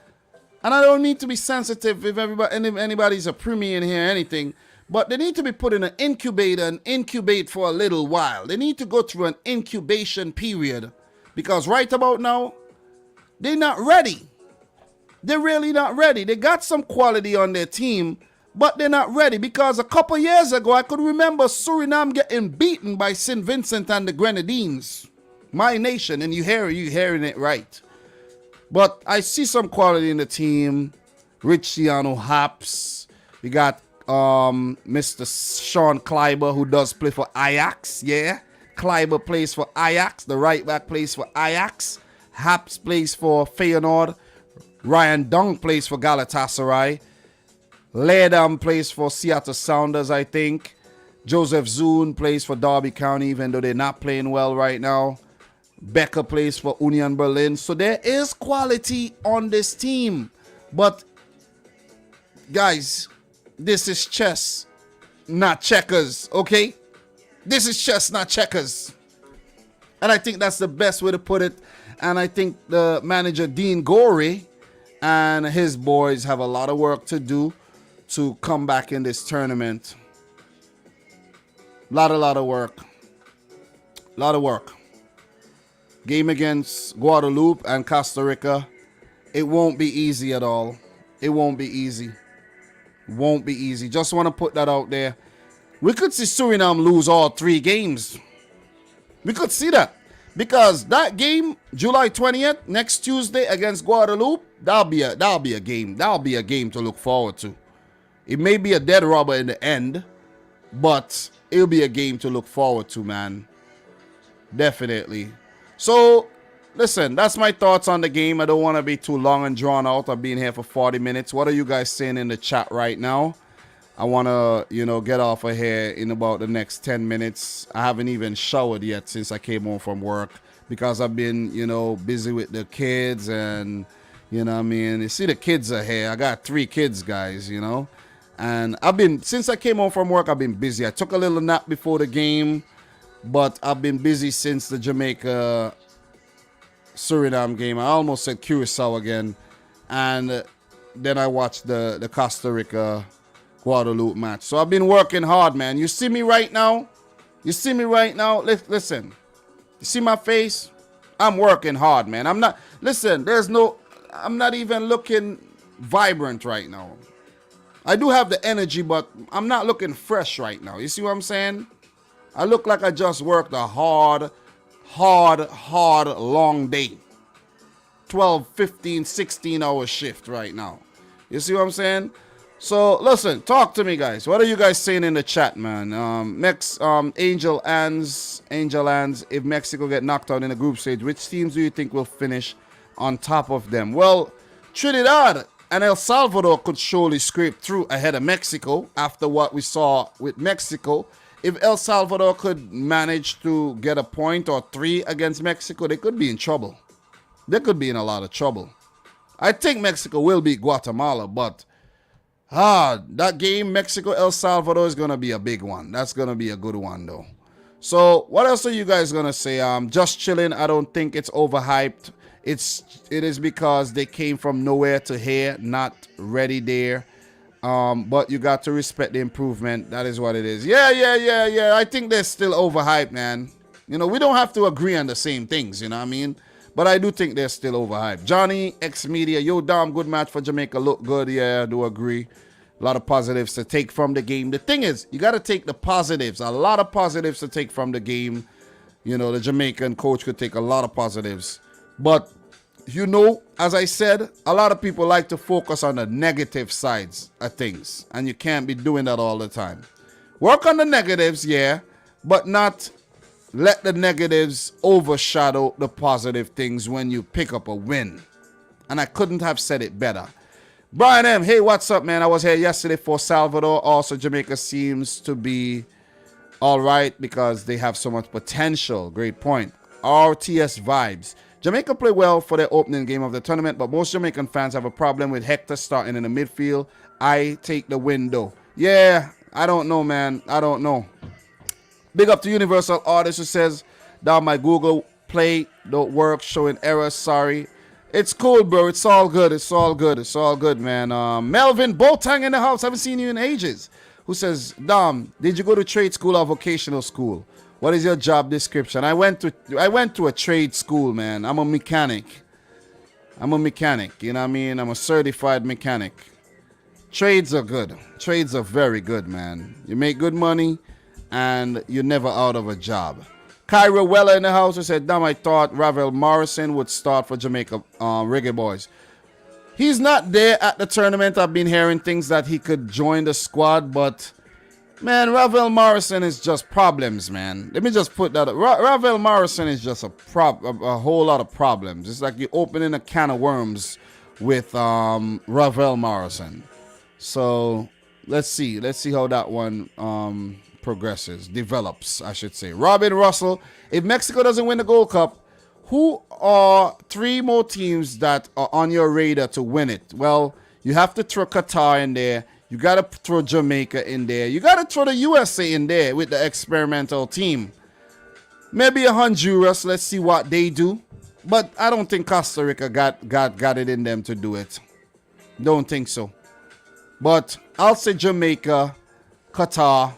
And I don't need to be sensitive if anybody's a preemie in here or anything. But they need to be put in an incubator and incubate for a little while. They need to go through an incubation period. Because right about now, they're not ready. They're really not ready. They got some quality on their team, but they're not ready. Because a couple years ago, I could remember Suriname getting beaten by St. Vincent and the Grenadines. My nation, and you're hearing it right. But I see some quality in the team. Ricciano Haps. We got Mr. Sean Kleiber, who does play for Ajax. Yeah. Kleiber plays for Ajax. The right back plays for Ajax. Haps plays for Feyenoord. Ryan Dung plays for Galatasaray. Leerdam plays for Seattle Sounders, I think. Joseph Zoon plays for Derby County, even though they're not playing well right now. Becker plays for Union Berlin. So there is quality on this team. But, guys, this is chess, not checkers, okay? This is chess, not checkers. And I think that's the best way to put it. And I think the manager, Dean Gorey, and his boys have a lot of work to do to come back in this tournament. Lot of work. Lot of work. Game against Guadeloupe and Costa Rica. It won't be easy at all. It won't be easy. Won't be easy. Just want to put that out there. We could see Suriname lose all 3 games. We could see that. Because that game, July 20th, next Tuesday against Guadeloupe, that'll be a game. That'll be a game to look forward to. It may be a dead rubber in the end, but it'll be a game to look forward to, man. Definitely. So, listen, that's my thoughts on the game. I don't want to be too long and drawn out. I've been here for 40 minutes. What are you guys saying in the chat right now? I want to, get off of here in about the next 10 minutes. I haven't even showered yet since I came home from work because I've been, busy with the kids and, You see the kids are here. I got 3 kids, guys, And since I came home from work, I've been busy. I took a little nap before the game, but I've been busy since the Jamaica Suriname game. I almost said Curacao again. And then I watched the Costa Rica Guadeloupe match. So I've been working hard, man. You see me right now? Listen. You see my face? I'm working hard, man. I'm not even looking vibrant right now. I do have the energy, but I'm not looking fresh right now. You see what I'm saying? I look like I just worked a hard, long day. 12, 15, 16-hour shift right now. You see what I'm saying? So, listen, talk to me, guys. What are you guys saying in the chat, man? Angel Anns, if Mexico get knocked out in the group stage, which teams do you think will finish on top of them? Well, Trinidad and El Salvador could surely scrape through ahead of Mexico after what we saw with Mexico. If El Salvador could manage to get a point or 3 against Mexico, they could be in trouble. They could be in a lot of trouble. I think Mexico will beat Guatemala, but that game, Mexico-El Salvador, is going to be a big one. That's going to be a good one, though. So, what else are you guys going to say? Just chilling. I don't think it's overhyped. It is because they came from nowhere to here, not ready there. But you got to respect the improvement. That is what it is. Yeah. I think they're still overhyped, man. We don't have to agree on the same things, you know what I mean? But I do think they're still overhyped. Johnny X Media, yo, damn good match for Jamaica. Look good. Yeah, I do agree. A lot of positives to take from the game. The thing is, you got to take the positives. A lot of positives to take from the game. The Jamaican coach could take a lot of positives. But, as I said, a lot of people like to focus on the negative sides of things. And you can't be doing that all the time. Work on the negatives, yeah, but not let the negatives overshadow the positive things when you pick up a win. And I couldn't have said it better. Brian M., hey, what's up, man? I was here yesterday for Salvador. Also, Jamaica seems to be all right because they have so much potential. Great point. RTS vibes. Jamaica play well for their opening game of the tournament, but most Jamaican fans have a problem with Hector starting in the midfield. I take the window. Yeah, I don't know, man. I don't know. Big up to Universal Artist who says, down my Google Play don't work, showing errors, sorry. It's cool, bro. It's all good, man. Melvin Botang in the house. Haven't seen you in ages. Who says, Dom, did you go to trade school or vocational school? What is your job description? I went to a trade school, man. I'm a mechanic. You know what I mean? I'm a certified mechanic. Trades are good. Trades are very good, man. You make good money and you're never out of a job. Kyra Weller in the house who said, damn, I thought Ravel Morrison would start for Jamaica Reggae Boyz. He's not there at the tournament. I've been hearing things that he could join the squad, but man, Ravel Morrison is just problems, man. Let me just put that up. Ravel Morrison is just a whole lot of problems. It's like you're opening a can of worms with Ravel Morrison. So let's see how that one develops, I should say. Robin Russell, if Mexico doesn't win the Gold Cup, who are 3 more teams that are on your radar to win it? Well, you have to throw Qatar in there. You got to throw Jamaica in there. You got to throw the USA in there with the experimental team. Maybe a Honduras. Let's see what they do. But I don't think Costa Rica got it in them to do it. Don't think so. But I'll say Jamaica, Qatar,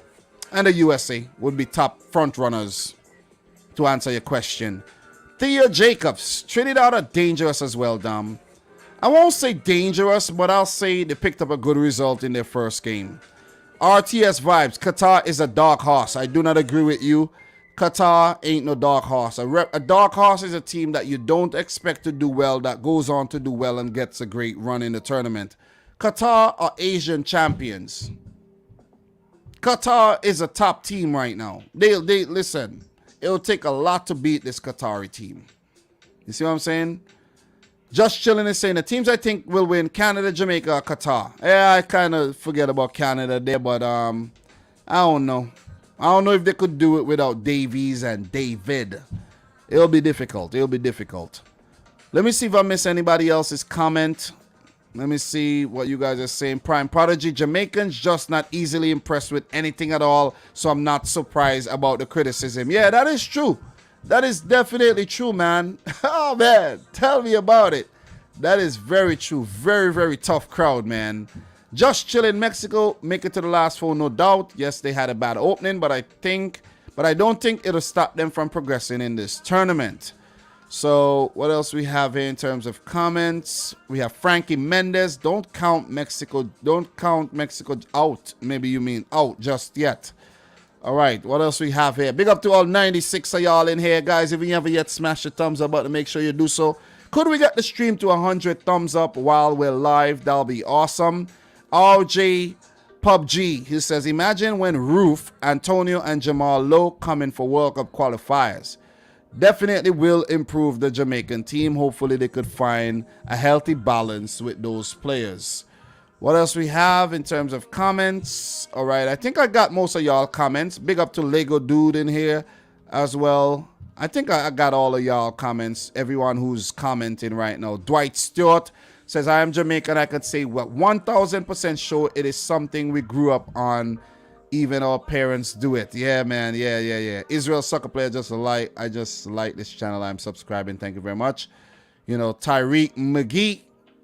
and the USA would be top front runners to answer your question. Theo Jacobs, Trinidad are dangerous as well, Dom. I won't say dangerous, but I'll say they picked up a good result in their first game. RTS Vibes, Qatar is a dark horse. I do not agree with you. Qatar ain't no dark horse. A dark horse is a team that you don't expect to do well, that goes on to do well and gets a great run in the tournament. Qatar are Asian champions. Qatar is a top team right now. They listen, it'll take a lot to beat this Qatari team. You see what I'm saying? Just Chilling is saying the teams I think will win: Canada, Jamaica, or Qatar. Yeah, I kind of forget about Canada there, but I don't know. I don't know if they could do it without Davies and David. It'll be difficult. It'll be difficult. Let me see if I miss anybody else's comment. Let me see what you guys are saying. Prime Prodigy, Jamaicans just not easily impressed with anything at all, so I'm not surprised about the criticism. Yeah, that is true. That is definitely true, man. Oh, man, tell me about it. That is very true. Very, very tough crowd, man. Just Chilling, Mexico, make it to the last four, no doubt. Yes, they had a bad opening, but I don't think it'll stop them from progressing in this tournament. So what else we have here in terms of comments? We have Frankie Mendez. Don't count Mexico out. Maybe you mean out just yet. All right, what else we have here? Big up to all 96 of y'all in here, guys. If you haven't yet smashed the thumbs up button, make sure you do so. Could we get the stream to 100 thumbs up while we're live? That'll be awesome. RJ PUBG, he says, imagine when Roof, Antonio, and Jamal Lowe come in for World Cup qualifiers. Definitely will improve the Jamaican team. Hopefully they could find a healthy balance with those players. What else we have in terms of comments? All right, I think I got most of y'all comments. Big up to Lego Dude in here as well. I think I got all of y'all comments, everyone who's commenting right now. Dwight Stewart says, I am Jamaican. I could say, well, 1,000% sure it is something we grew up on. Even our parents do it. Yeah, man. Yeah. Israel Soccer Player, I just like this channel. I'm subscribing. Thank you very much. You know, Tyreek McGee.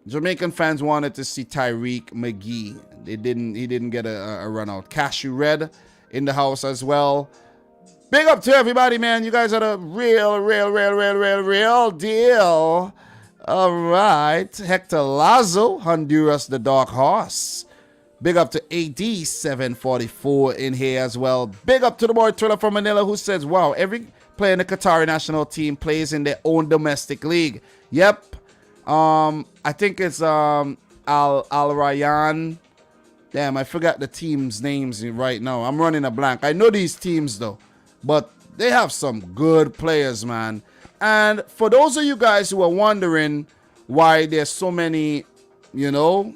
Jamaican fans wanted to see Tyreek McGee. He didn't get a run out. Cashew Red in the house as well. Big up to everybody, man. You guys are the real deal. All right. Hector Lazo, Honduras, the Dark Horse. Big up to AD744 in here as well. Big up to the boy Thriller from Manila who says, wow, every player in the Qatari national team plays in their own domestic league. Yep. I think it's Al Rayyan. Damn, I forgot the team's names right now. I'm running a blank. I know these teams though, but they have some good players, man. And for those of you guys who are wondering why there's so many, you know,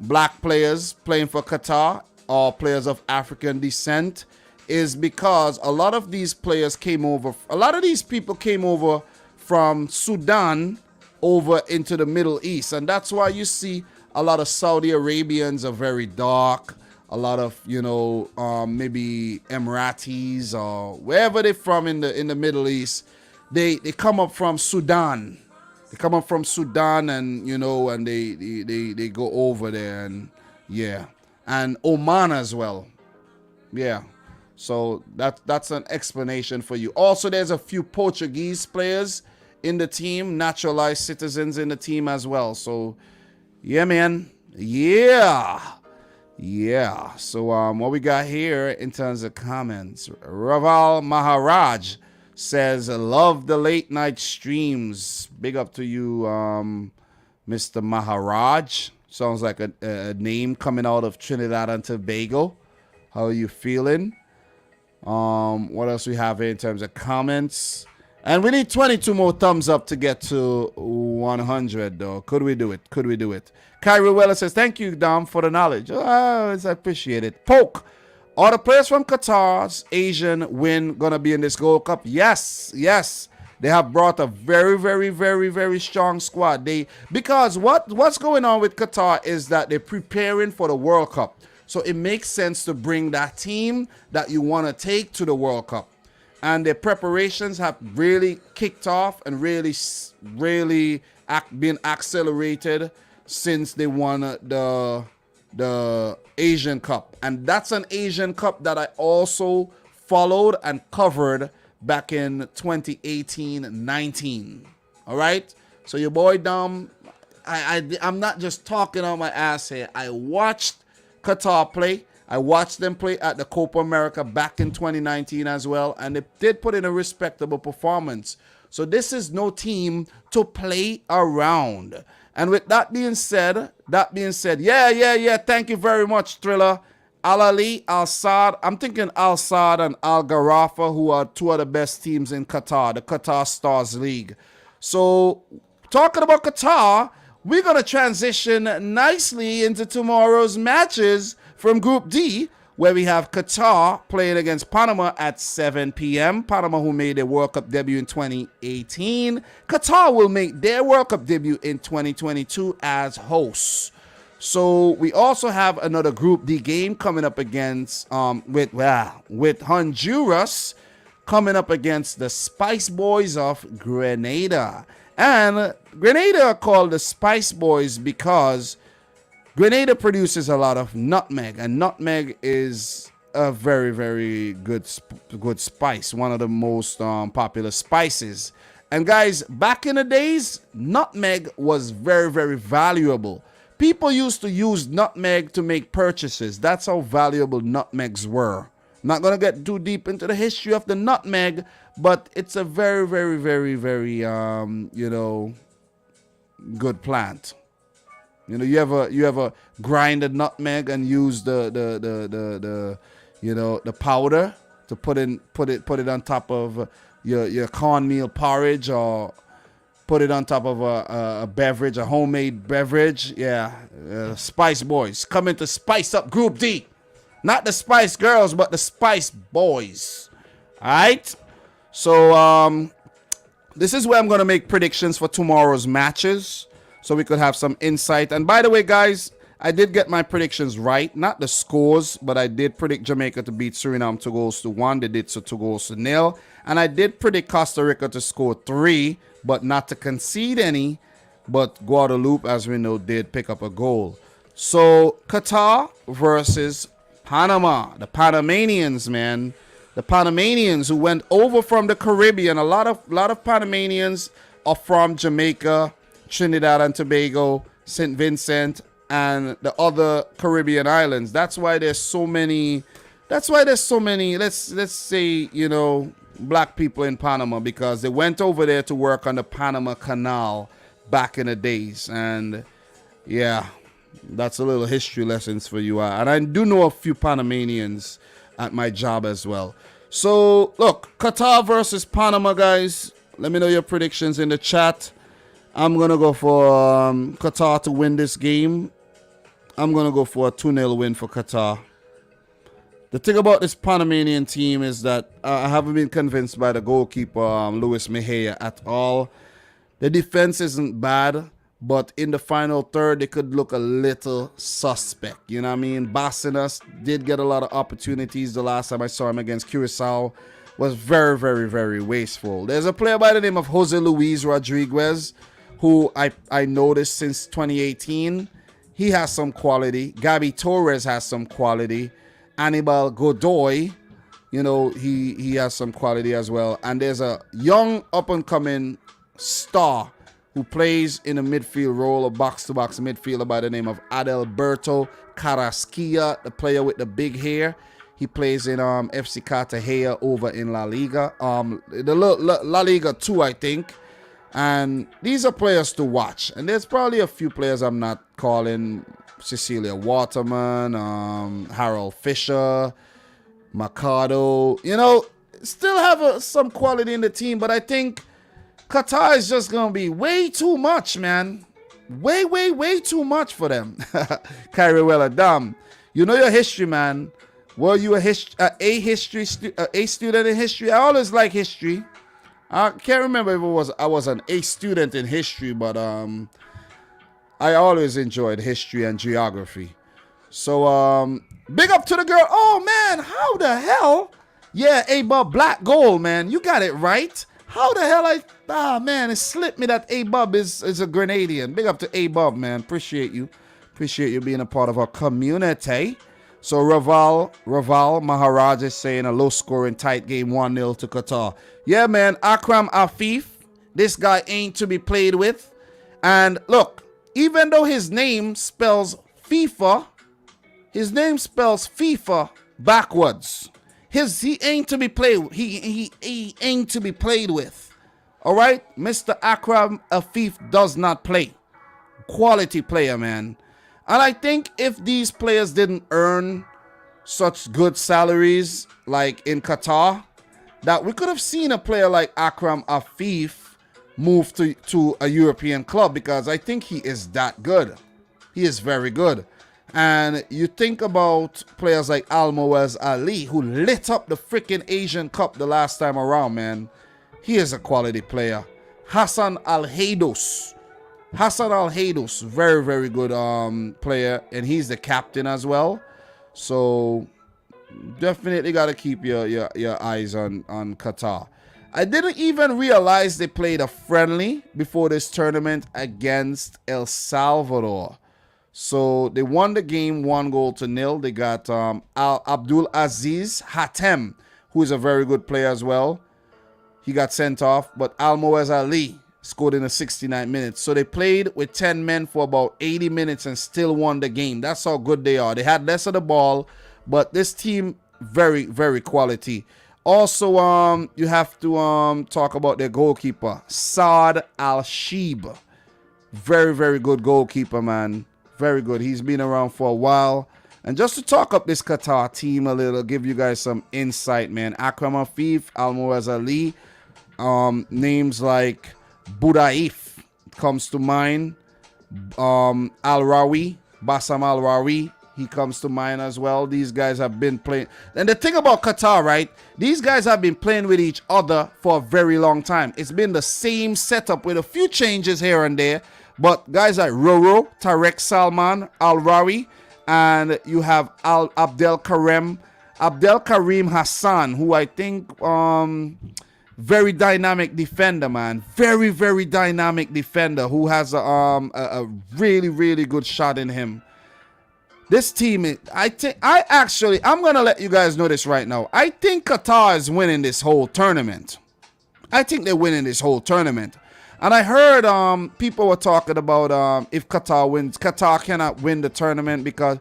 black players playing for Qatar or players of African descent, is because a lot of these players came over. A lot of these people came over from Sudan over into the Middle East, and that's why you see a lot of Saudi Arabians are very dark. A lot of, you know, maybe Emiratis or wherever they're from in the Middle East, they come up from Sudan. They come up from Sudan, and you know, and they go over there, and yeah, and Oman as well. Yeah, so that's an explanation for you. Also, there's a few Portuguese players in the team, naturalized citizens in the team as well. So yeah, man. Yeah. So what we got here in terms of comments? Raval Maharaj says, love the late night streams. Big up to you, Mr. Maharaj. Sounds like a name coming out of Trinidad and Tobago. How are you feeling? What else we have here in terms of comments? And we need 22 more thumbs up to get to 100, though. Could we do it? Kyrie Weller says, thank you, Dom, for the knowledge. Oh, I appreciate it. Poke. Are the players from Qatar's Asian win going to be in this Gold Cup? Yes. They have brought a very, very, very, very strong squad. Because what's going on with Qatar is that they're preparing for the World Cup. So it makes sense to bring that team that you want to take to the World Cup. and their preparations have really kicked off and really been accelerated since they won the Asian Cup. And that's an Asian Cup that I also followed and covered back in 2018-19. All right? So your boy Dom, I'm not just talking on my ass here. I watched Qatar play. I watched them play at the Copa America back in 2019 as well, and they did put in a respectable performance. So this is no team to play around. And with that being said, yeah, thank you very much, Thriller. Al-Ali, Al-Saad, I'm thinking Al-Saad and Al-Gharafa, who are two of the best teams in Qatar, the Qatar Stars League. So, talking about Qatar, we're going to transition nicely into tomorrow's matches from Group D, where we have Qatar playing against Panama at 7 p.m. Panama, who made their World Cup debut in 2018. Qatar will make their World Cup debut in 2022 as hosts. So we also have another Group D game coming up against with Honduras coming up against the Spice Boys of Grenada. And Grenada are called the Spice Boys because Grenada produces a lot of nutmeg, and nutmeg is a very, very good spice, one of the most popular spices. And guys, back in the days, nutmeg was very, very valuable. People used to use nutmeg to make purchases. That's how valuable nutmegs were. I'm not going to get too deep into the history of the nutmeg, but it's a very, very, very, very, good plant. You know, you ever grind a nutmeg and use the powder to put it on top of your cornmeal porridge, or put it on top of a beverage, a homemade beverage. Yeah, Spice Boys coming to spice up Group D. Not the Spice Girls, but the Spice Boys. All right. So this is where I'm going to make predictions for tomorrow's matches, so we could have some insight. And by the way, guys, I did get my predictions right. Not the scores, but I did predict Jamaica to beat Suriname 2-1. They did so 2-0. And I did predict Costa Rica to score 3, but not to concede any. But Guadeloupe, as we know, did pick up a goal. So Qatar versus Panama. The Panamanians, man. The Panamanians who went over from the Caribbean. A lot of Panamanians are from Jamaica, Trinidad and Tobago, St. Vincent, and the other Caribbean islands. That's why there's so many, let's say, black people in Panama, because they went over there to work on the Panama Canal back in the days. And yeah, that's a little history lessons for you. And I do know a few Panamanians at my job as well. So look, Qatar versus Panama, guys. Let me know your predictions in the chat. I'm going to go for Qatar to win this game. I'm going to go for a 2-0 win for Qatar. The thing about this Panamanian team is that I haven't been convinced by the goalkeeper, Luis Mejia, at all. The defense isn't bad, but in the final third, they could look a little suspect. You know what I mean? Basinas did get a lot of opportunities the last time I saw him against Curacao. Was very, very, very wasteful. There's a player by the name of Jose Luis Rodriguez, who I noticed since 2018. He has some quality. Gabi Torres has some quality. Anibal Godoy, he has some quality as well. And there's a young up-and-coming star who plays in a midfield role, a box-to-box midfielder by the name of Adalberto Carrasquilla, the player with the big hair. He plays in FC Cartagena over in La Liga. The La Liga 2, I think. And these are players to watch. And there's probably a few players I'm not calling. Cecilia Waterman, Harold Fisher, Mercado. Still have some quality in the team. But I think Qatar is just going to be way too much, man. Way, way, way too much for them. Kyrie Dam, you know your history, man. Were you a student in history? I always like history. I can't remember if I was an A student in history, but I always enjoyed history and geography. So big up to the girl. Oh man, how the hell Yeah, A-Bub, black gold, man. You got it right. How the hell man, it slipped me that A-Bub is a Grenadian. Big up to A-Bub, man. Appreciate you. Appreciate you being a part of our community. So Raval Maharaj is saying a low-scoring tight game, 1-0 to Qatar. Yeah, man, Akram Afif, this guy ain't to be played with. And look, even though his name spells FIFA, his name spells FIFA backwards. He ain't to be played. He ain't to be played with. All right, Mr. Akram Afif does not play. Quality player, man. And I think if these players didn't earn such good salaries like in Qatar, that we could have seen a player like Akram Afif move to a European club, because I think he is that good. He is very good. And you think about players like Almoez Ali, who lit up the freaking Asian Cup the last time around, man. He is a quality player. Hassan Al-Haydos, very, very good player, and he's the captain as well. So definitely got to keep your eyes on Qatar. I didn't even realize they played a friendly before this tournament against El Salvador. So they won the game 1-0. They got Abdul Aziz Hatem, who is a very good player as well. He got sent off, but Almoez Ali scored in the 69th minute. So they played with 10 men for about 80 minutes and still won the game. That's how good they are. They had less of the ball, but this team, very, very quality. Also, you have to talk about their goalkeeper, Saad Al-Sheeb. Very, very good goalkeeper, man. Very good. He's been around for a while. And just to talk up this Qatar team a little, give you guys some insight, man. Akram Afif, Almoez Ali, names like Budaif comes to mind. Al-Rawi, Bassam Al-Rawi, he comes to mind as well. These guys have been playing. And the thing about Qatar, right? These guys have been playing with each other for a very long time. It's been the same setup with a few changes here and there. But guys like Roro, Tarek Salman, Al-Rawi, and you have Abdel Karim Hassan, who I think very dynamic defender, man. Very, very dynamic defender who has a really, really good shot in him. This team, I'm going to let you guys know this right now. I think Qatar is winning this whole tournament. I think they're winning this whole tournament. And I heard people were talking about if Qatar wins, Qatar cannot win the tournament because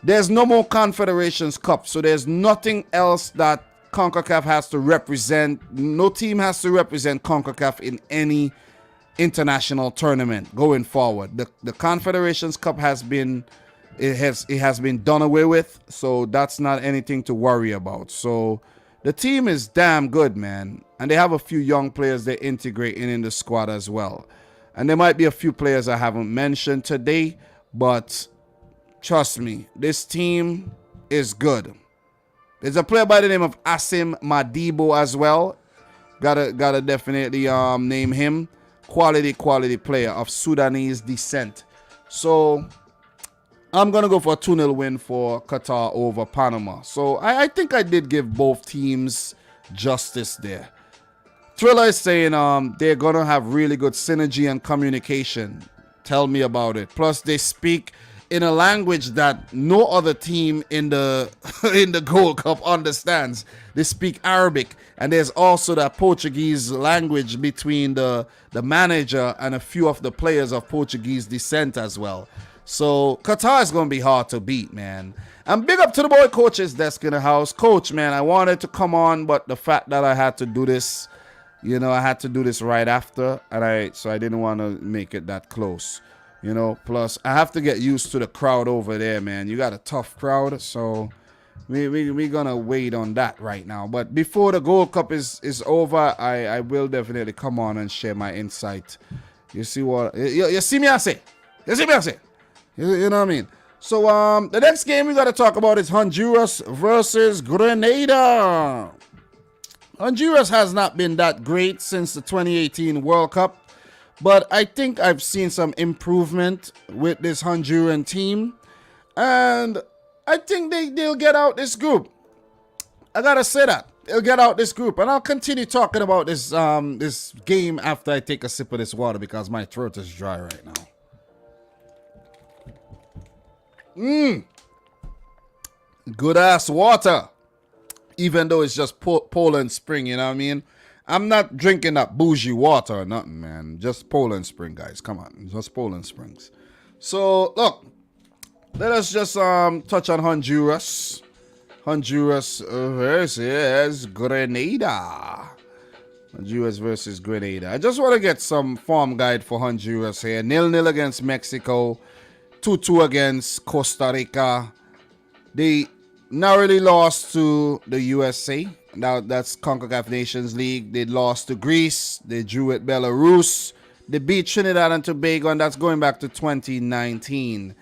there's no more Confederations Cup. So there's nothing else that CONCACAF has to represent. No team has to represent CONCACAF in any international tournament going forward. The Confederations Cup has been done away with. So that's not anything to worry about. So the team is damn good, man. And they have a few young players they're integrating in the squad as well. And there might be a few players I haven't mentioned today, but trust me, this team is good. There's a player by the name of Asim Madibo as well. Gotta definitely name him. Quality player of Sudanese descent. So I'm going to go for a 2-0 win for Qatar over Panama. So I think I did give both teams justice there. Thriller is saying they're going to have really good synergy and communication. Tell me about it. Plus, they speak in a language that no other team in the in the Gold Cup understands. They speak Arabic. And there's also that Portuguese language between the manager and a few of the players of Portuguese descent as well. So Qatar is going to be hard to beat, man. And big up to the boy Coach's desk in the house. Coach, man, I wanted to come on, but the fact that I had to do this, I had to do this right after, and so I didn't want to make it that close, Plus, I have to get used to the crowd over there, man. You got a tough crowd, so we're going to wait on that right now. But before the Gold Cup is over, I will definitely come on and share my insight. You see what? You see me, I say? You see me, I say? You know what I mean? So the next game we got to talk about is Honduras versus Grenada. Honduras has not been that great since the 2018 World Cup, but I think I've seen some improvement with this Honduran team, and I think they'll get out this group. I gotta say that. They'll get out this group. And I'll continue talking about this this game after I take a sip of this water because my throat is dry right now. Good ass water. Even though it's just Poland Spring, you know what I mean? I'm not drinking that bougie water or nothing, man. Just Poland Spring, guys. Come on. Just Poland Springs. So, look. Let us just touch on Honduras. Honduras versus Grenada. Honduras versus Grenada. I just want to get some form guide for Honduras here. 0-0 against Mexico. 2-2 against Costa Rica. They narrowly lost to the USA. Now that's CONCACAF Nations League. They lost to Greece. They drew at Belarus. They beat Trinidad and Tobago, and that's going back to 2019.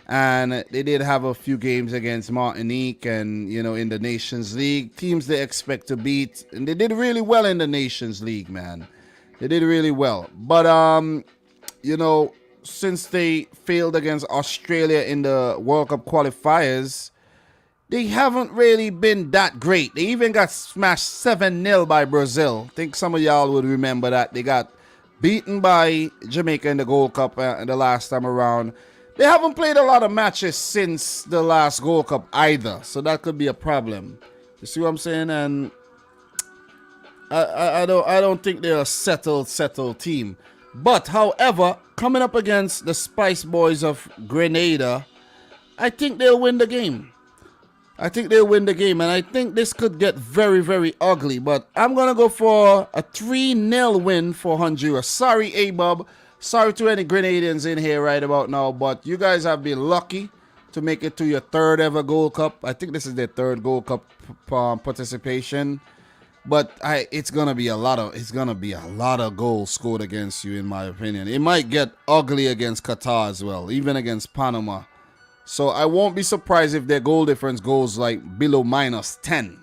And they did have a few games against Martinique and, you know, in the Nations League. Teams they expect to beat. And they did really well in the Nations League, man. They did really well. But, you know, since they failed against Australia in the World Cup qualifiers, they haven't really been that great. They even got smashed 7-0 by Brazil. I think some of y'all would remember that. They got beaten by Jamaica in the Gold Cup the last time around. They haven't played a lot of matches since the last Gold Cup either. So that could be a problem. You see what I'm saying? And I don't think they're a settled team. But, however, coming up against the Spice Boys of Grenada, I think they'll win the game. I think they'll win the game, and I think this could get very, very ugly. But I'm going to go for a 3-0 win for Honduras. Sorry, A-Bob. Sorry to any Grenadians in here right about now, but you guys have been lucky to make it to your third ever Gold Cup. I think this is their third Gold Cup participation. But it's gonna be a lot of goals scored against you, in my opinion. It might get ugly against Qatar as well, even against Panama. So I won't be surprised if their goal difference goes like below -10.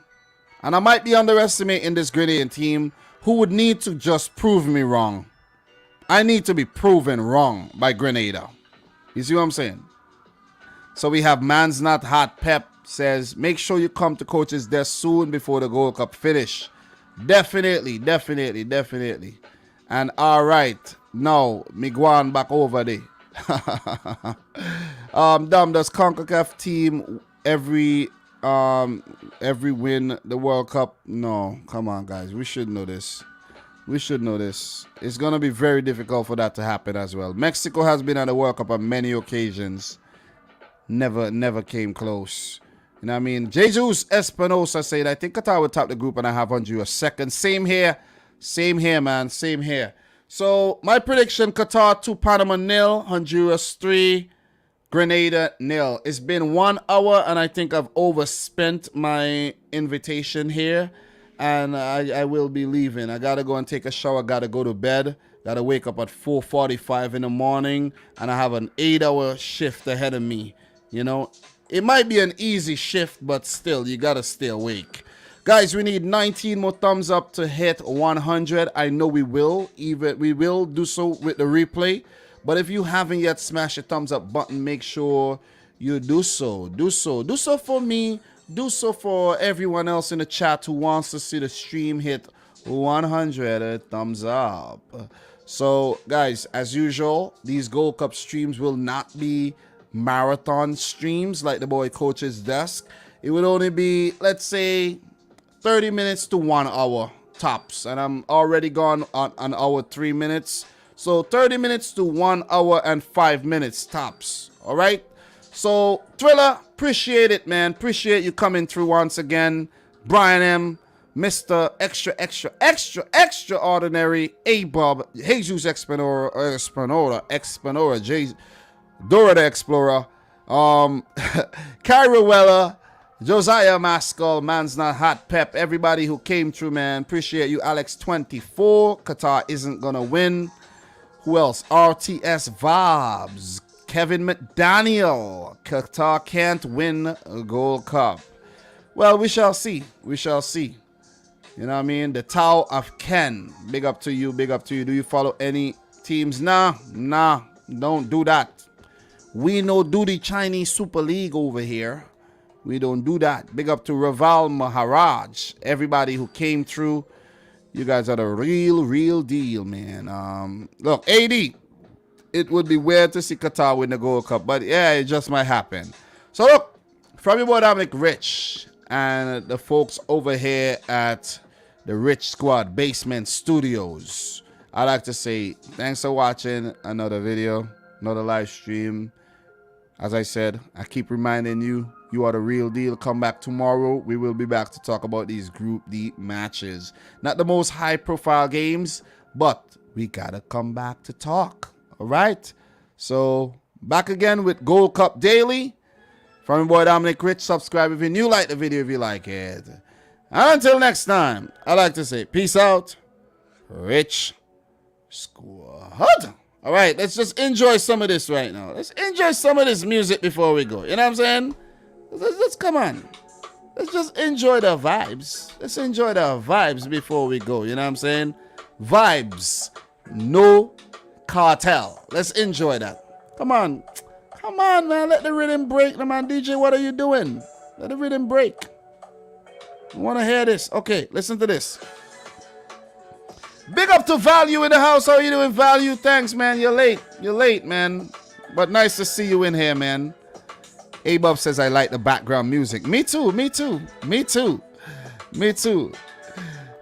And I might be underestimating this Grenadian team, who would need to just prove me wrong. I need to be proven wrong by Grenada. You see what I'm saying? So we have Man's Not Hot Pep says, make sure you come to coach's desk soon before the Gold Cup finish. Definitely. And all right, now me go on back over there. Does CONCACAF team every win the World Cup? No, come on guys, we should know this. It's going to be very difficult for that to happen as well. Mexico has been at the World Cup on many occasions. Never came close. You know what I mean? Jesus Espinosa said, I think Qatar will top the group and I have Honduras second. Same here, man. Same here. So, my prediction, Qatar 2, Panama 0, Honduras 3, Grenada 0. It's been 1 hour and I think I've overspent my invitation here. And I will be leaving. I gotta go and take a shower. Gotta go to bed. Gotta wake up at 4:45 in the morning. And I have an 8-hour shift ahead of me. You know, it might be an easy shift, but still, you gotta stay awake. Guys, we need 19 more thumbs up to hit 100. I know we will. We will do so with the replay. But if you haven't yet smashed the thumbs up button, make sure you do so. Do so for me. Do so for everyone else in the chat who wants to see the stream hit 100 thumbs up. So, guys, as usual, these Gold Cup streams will not be marathon streams like the boy coach's desk. It would only be, let's say, 30 minutes to 1 hour tops. And I'm already gone on an hour 3 minutes. So, 30 minutes to 1 hour and 5 minutes tops. All right? So, Thriller, appreciate it, man. Appreciate you coming through once again. Brian M., Mr. Extraordinary, A-Bob, Jesus Espinora, Dora the Explorer, Kyra Weller, Josiah Maskell, Man's Not Hot Pep, everybody who came through, man. Appreciate you, Alex24. Qatar isn't going to win. Who else? RTS Vibes. Kevin McDaniel, Qatar can't win a Gold Cup. Well, we shall see. You know what I mean? The Tao of Ken. Big up to you. Do you follow any teams? Nah, don't do that. We no do the Chinese Super League over here. We don't do that. Big up to Raval Maharaj. Everybody who came through. You guys are the real deal, man. Look, AD. It would be weird to see Qatar win the Gold Cup, but yeah, it just might happen. So look, from your boy Dominic Rich and the folks over here at the Rich Squad Basement Studios, I'd like to say thanks for watching another video, another live stream. As I said, I keep reminding you, you are the real deal. Come back tomorrow. We will be back to talk about these Group D matches. Not the most high-profile games, but we gotta come back to talk. All right? So, back again with Gold Cup Daily. From your boy Dominic Rich. Subscribe if you're new. Like the video if you like it. And until next time, I like to say peace out. Rich Squad. All right, let's just enjoy some of this right now. Let's enjoy some of this music before we go. You know what I'm saying? Let's come on. Let's just enjoy the vibes. Let's enjoy the vibes before we go. You know what I'm saying? Vibes. No cartel. Let's enjoy that. Come on. Come on, man. Let the rhythm break. Man, DJ, what are you doing? Let the rhythm break. I want to hear this. Okay, listen to this. Big up to Value in the house. How are you doing, Value? Thanks, man. You're late. You're late, man. But nice to see you in here, man. A-Bub says I like the background music. Me too. Me too. Me too. Me too.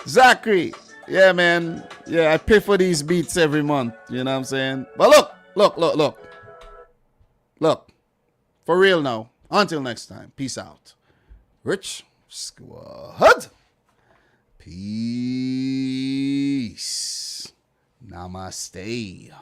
Zachary. Yeah, man. Yeah, I pay for these beats every month. You know what I'm saying? But look. Look. For real now. Until next time. Peace out. Rich Squad. Peace. Namaste.